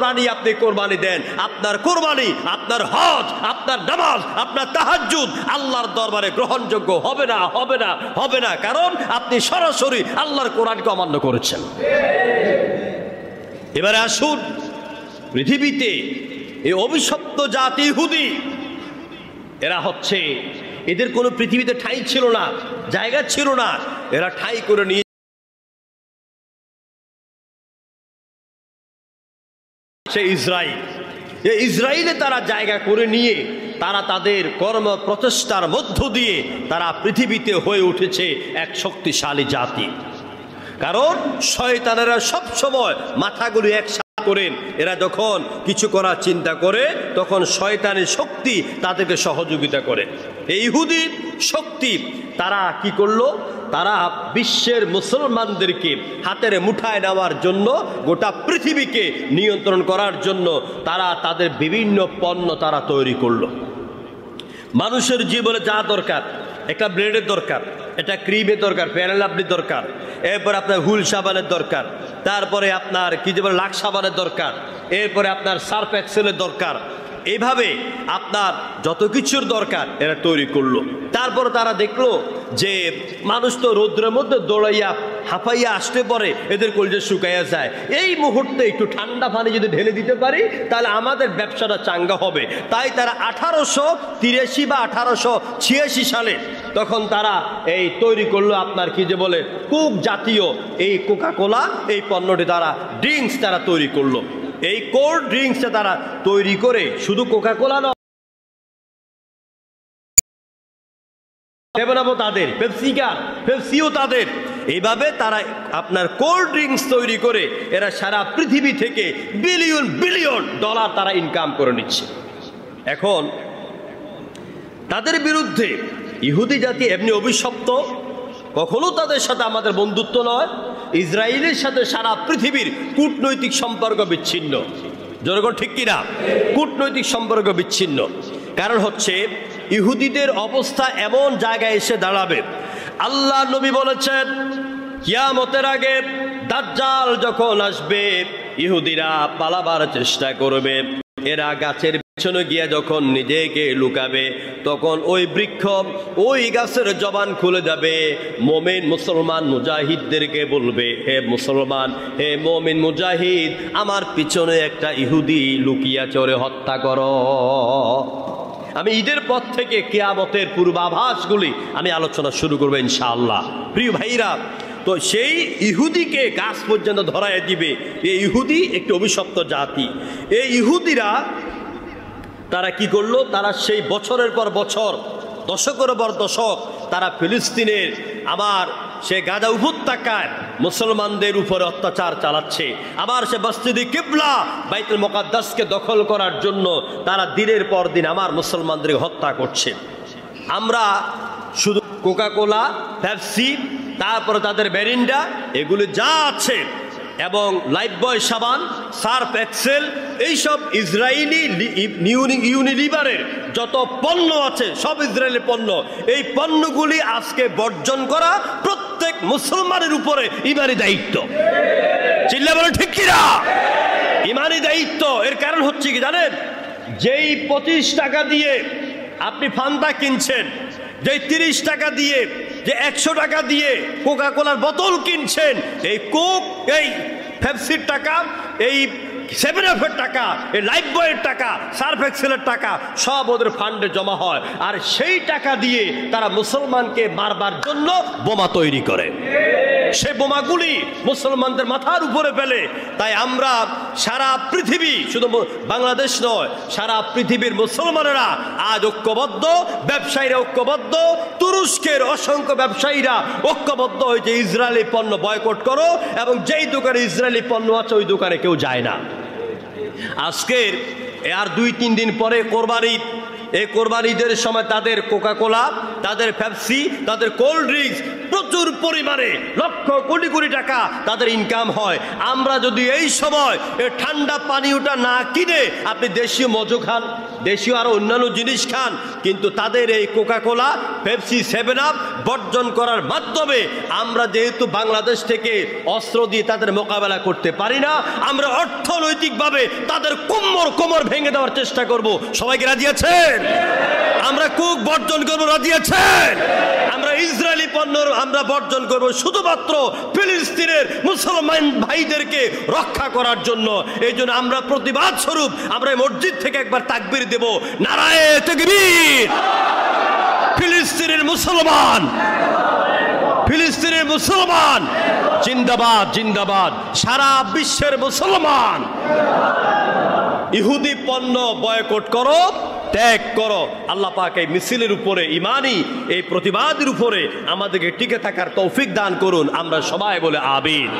প্রাণী আপনি কোরবানি দেন, আপনার কোরবানি, আপনার হজ, আপনার নামাজ, আপনার তাহাজ্জুদ আল্লাহর দরবারে গ্রহণযোগ্য হবে না, হবে না, হবে না। কারণ আপনি সরাসরি আল্লাহর কোরআনকে অমান্য করেছেন। এবারে আসুন পৃথিবীতে এই অভিশপ্ত জাতি ইহুদি, এরা হচ্ছে, এদের কোনো পৃথিবীতে ঠাঁই ছিল না, জায়গা ছিল না, এরা ঠাঁই করে নিয়ে ইসরায়েল, এই ইসরায়েলে তারা জায়গা করে নিয়ে তারা তাদের কর্ম প্রচেষ্টার মধ্য দিয়ে তারা পৃথিবীতে হয়ে উঠেছে এক শক্তিশালী জাতি। কারণ শয়তানেরা সব সময় মাথাগুলো একসাথে করেন, এরা যখন কিছু করার চিন্তা করে তখন শয়তানের শক্তি তাদেরকে সহযোগিতা করে। এই ইহুদি শক্তি তারা কি করলো, তারা বিশ্বের মুসলমানদেরকে হাতের মুঠায় নেওয়ার জন্য, গোটা পৃথিবীকে নিয়ন্ত্রণ করার জন্য তারা তাদের বিভিন্ন পণ্য তারা তৈরি করলো। মানুষের জীবনে যা দরকার, একটা ব্রেডের দরকার, এটা ক্রিমের দরকার, ফেয়ার লাভলির দরকার, এরপরে আপনার হুল সাবানের দরকার, তারপরে আপনার কি যে বলে লাক্স সাবানের দরকার, এরপরে আপনার সার্ফ এক্সেলের দরকার, এইভাবে আপনার যত কিছুর দরকার এরা তৈরি করলো। তারপর তারা দেখলো যে মানুষ তো রৌদ্রের মধ্যে দৌড়াইয়া হাঁপাইয়া আসতে পারে, এদের কলজে শুকাইয়া যায়, এই মুহূর্তে একটু ঠান্ডা পানি যদি ঢেলে দিতে পারি তাহলে আমাদের ব্যবসাটা চাঙ্গা হবে। তাই তারা 1883 বা 1886 সালে তখন তারা এই তৈরি করলো আপনার কি যে বলে কোক জাতীয় এই কোকা কোলা, এই পণ্যটি তারা ড্রিঙ্কস তারা তৈরি করলো। এই কোল্ড ড্রিঙ্কসটা তারা তৈরি করে শুধু কোকা কোলা নয়, তাদের পেপসিও তাদের, এইভাবে তারা আপনার কোল্ড ড্রিঙ্কস তৈরি করে এরা সারা পৃথিবী থেকে বিলিয়ন বিলিয়ন ডলার তারা ইনকাম করে নিচ্ছে। এখন তাদের বিরুদ্ধে ইহুদি জাতি এমনি অভিশপ্ত, কখনো তাদের সাথে আমাদের বন্ধুত্ব নয়। ইসরায়েলের সাথে সারা পৃথিবীর কূটনৈতিক সম্পর্ক বিচ্ছিন্ন। জনগণ ঠিক কিনা? কূটনৈতিক সম্পর্ক বিচ্ছিন্ন। কারণ হচ্ছে ইহুদিদের অবস্থা এমন জায়গায় এসে দাঁড়াবে, আল্লাহ নবী বলেছেন কিয়ামতের আগে দাজ্জাল যখন আসবে ইহুদিরা পালাবার চেষ্টা করবে, এরা গাছের পিছনে গিয়ে যখন নিজেকে লুকাবে তখন ওই বৃক্ষ ওই গাছের জবান খুলে যাবে, মোমেন মুসলমান মুজাহিদদেরকে বলবে, হে মুসলমান, হে মোমেন মুজাহিদ, আমার পিছনে একটা ইহুদি লুকিয়া চড়ে হত্যা করো। আমি ঈদের পর থেকে কিয়ামতের পূর্বাভাসগুলি আমি আলোচনা শুরু করবো ইনশাআল্লাহ। প্রিয় ভাইরা, তো সেই ইহুদিকে গাছ পর্যন্ত ধরায় দিবে। এই ইহুদি একটি অভিশপ্ত জাতি। এই ইহুদিরা তারা কি করলো, তারা সেই বছরের পর বছর, দশকের পর দশক তারা ফিলিস্তিনের আবার সে গাজা উপত্যকায় মুসলমানদের উপরে অত্যাচার চালাচ্ছে। আবার সে মসজিদে কিবলা বাইতুল মুকাদ্দাসকে দখল করার জন্য তারা দিনের পর দিন আমার মুসলমানদের হত্যা করছে। আমরা শুধু কোকা কোলা, পেপসি, তারপরে তাদের মেরিন্ডা, এগুলি যা আছে এবং লাইফবয় সাবান, সার্ফ এক্সেল, এইসব ইসরায়েলি ইউনিলিভারের যত পণ্য আছে সব ইসরায়েলি পণ্য। এই পণ্যগুলি আজকে বর্জন করা প্রত্যেক মুসলমানের উপরে ইমানি দায়িত্ব। চিল্লা বলে ঠিক কিনা? ইমানি দায়িত্ব। এর কারণ হচ্ছে কি জানেন, যেই 25 টাকা দিয়ে আপনি ফান্তা কিনছেন, যেই 30 টাকা দিয়ে, যে 100 টাকা দিয়ে কোকা কোলার বোতল কিনছেন, এই কোক, এই পেপসির টাকা, এই 7-Up-এর টাকা, এই লাইফ বয়ের টাকা, সার্ফ এক্সেলের টাকা সব ওদের ফান্ডে জমা হয়। আর সেই টাকা দিয়ে তারা মুসলমানকে মারবার জন্য বোমা তৈরি করে। সেই বোমাগুলি মুসলমানদের মাথার উপরে ফেলে। তাই আমরা সারা পৃথিবী, শুধু বাংলাদেশ নয়, সারা পৃথিবীর মুসলমানেরা আজ ঐক্যবদ্ধ, ব্যবসায়ীরা ঐক্যবদ্ধ, তুরস্কের অসংখ্য ব্যবসায়ীরা ঐক্যবদ্ধ হয়েছে ইসরায়েলি পণ্য বয়কট করো, এবং যেই দোকানে ইসরায়েলি পণ্য আছে ওই দোকানে কেউ যায় না। আজকের আর 2-3 দিন পরে কোরবানি, এই কোরবানিদের সময় তাদের কোকা কোলা, তাদের পেপসি, তাদের কোল্ড ড্রিঙ্কস প্রচুর পরিমাণে লক্ষ কোটি কোটি টাকা তাদের ইনকাম হয়। আমরা যদি এই সময় ঠান্ডা পানীয়টা না কিনে আপনি দেশীয় মজু খান, দেশীয় আরো অন্যান্য জিনিস খান, কিন্তু তাদের এই কোকা কোলা, পেপসি, 7-Up বর্জন করার মাধ্যমে আমরা যেহেতু বাংলাদেশ থেকে অস্ত্র দিয়ে তাদের মোকাবেলা করতে পারি না, আমরা অর্থনৈতিকভাবে তাদের কোমর ভেঙে দেওয়ার চেষ্টা করব। সবাইকে রাজি আছেন? আমরা কোক বর্জন করবো, রাজি আছেন? আমরা ইসরায়েলি পণ্য আমরা বর্জন করব শুধুমাত্র ফিলিস্তিনের মুসলমান ভাইদেরকে রক্ষা করার জন্য। এই জন্য আমরা প্রতিবাদ স্বরূপ আমরা মসজিদ থেকে একবার তাকবীর দেব, নারায়ে তাকবীর। ফিলিস্তিনের মুসলমান, ফিলিস্তিনের মুসলমান জিন্দাবাদ, জিন্দাবাদ। সারা বিশ্বের মুসলমান ইহুদি পণ্য বয়কট করো, ত্যাগ করো। আল্লাহ পাক এই মিছিলের উপরে, ইমানি এই প্রতিবাদের উপরে আমাদেরকে টিকে থাকার তৌফিক দান করুন। আমরা সবাই বলে আমিন।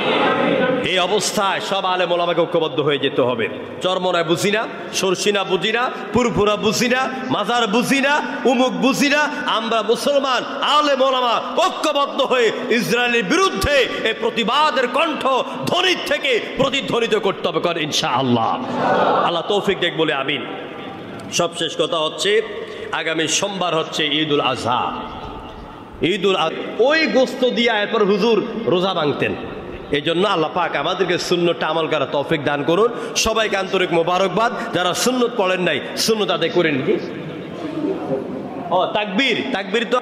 এই অবস্থায় সব আলেম ওলামাকে ঐক্যবদ্ধ হয়ে যেতে হবে। চরমনায় বুঝি না, সরসিনা বুঝি না, পুরপুরা বুঝি না, মাজার বুঝি না, উমুক বুঝি না। আমরা মুসলমান আলেম ওলামা ঐক্যবদ্ধ হয়ে ইসরায়েলের বিরুদ্ধে এই প্রতিবাদের কণ্ঠ ধ্বনি থেকে প্রতিধ্বনিত করতে হবে করে ইনশাআল্লাহ। আল্লাহ তৌফিক দেখ বলে আমিন। সবশেষ কথা হচ্ছে, আগামী সোমবার হচ্ছে ঈদুল আজহা। ঈদুল আজহা ওই গোস্ত দিয়ে এরপর হুজুর রোজা ভাঙতেন। এই জন্য আল্লাহ পাক আমাদেরকে সুন্নতটা আমল করা তৌফিক দান করুন। সবাইকে আন্তরিক মোবারকবাদ। যারা সুন্নত পড়েন নাই সুন্নত আদায় করেন। ও তাকবীর, তাকবীর তো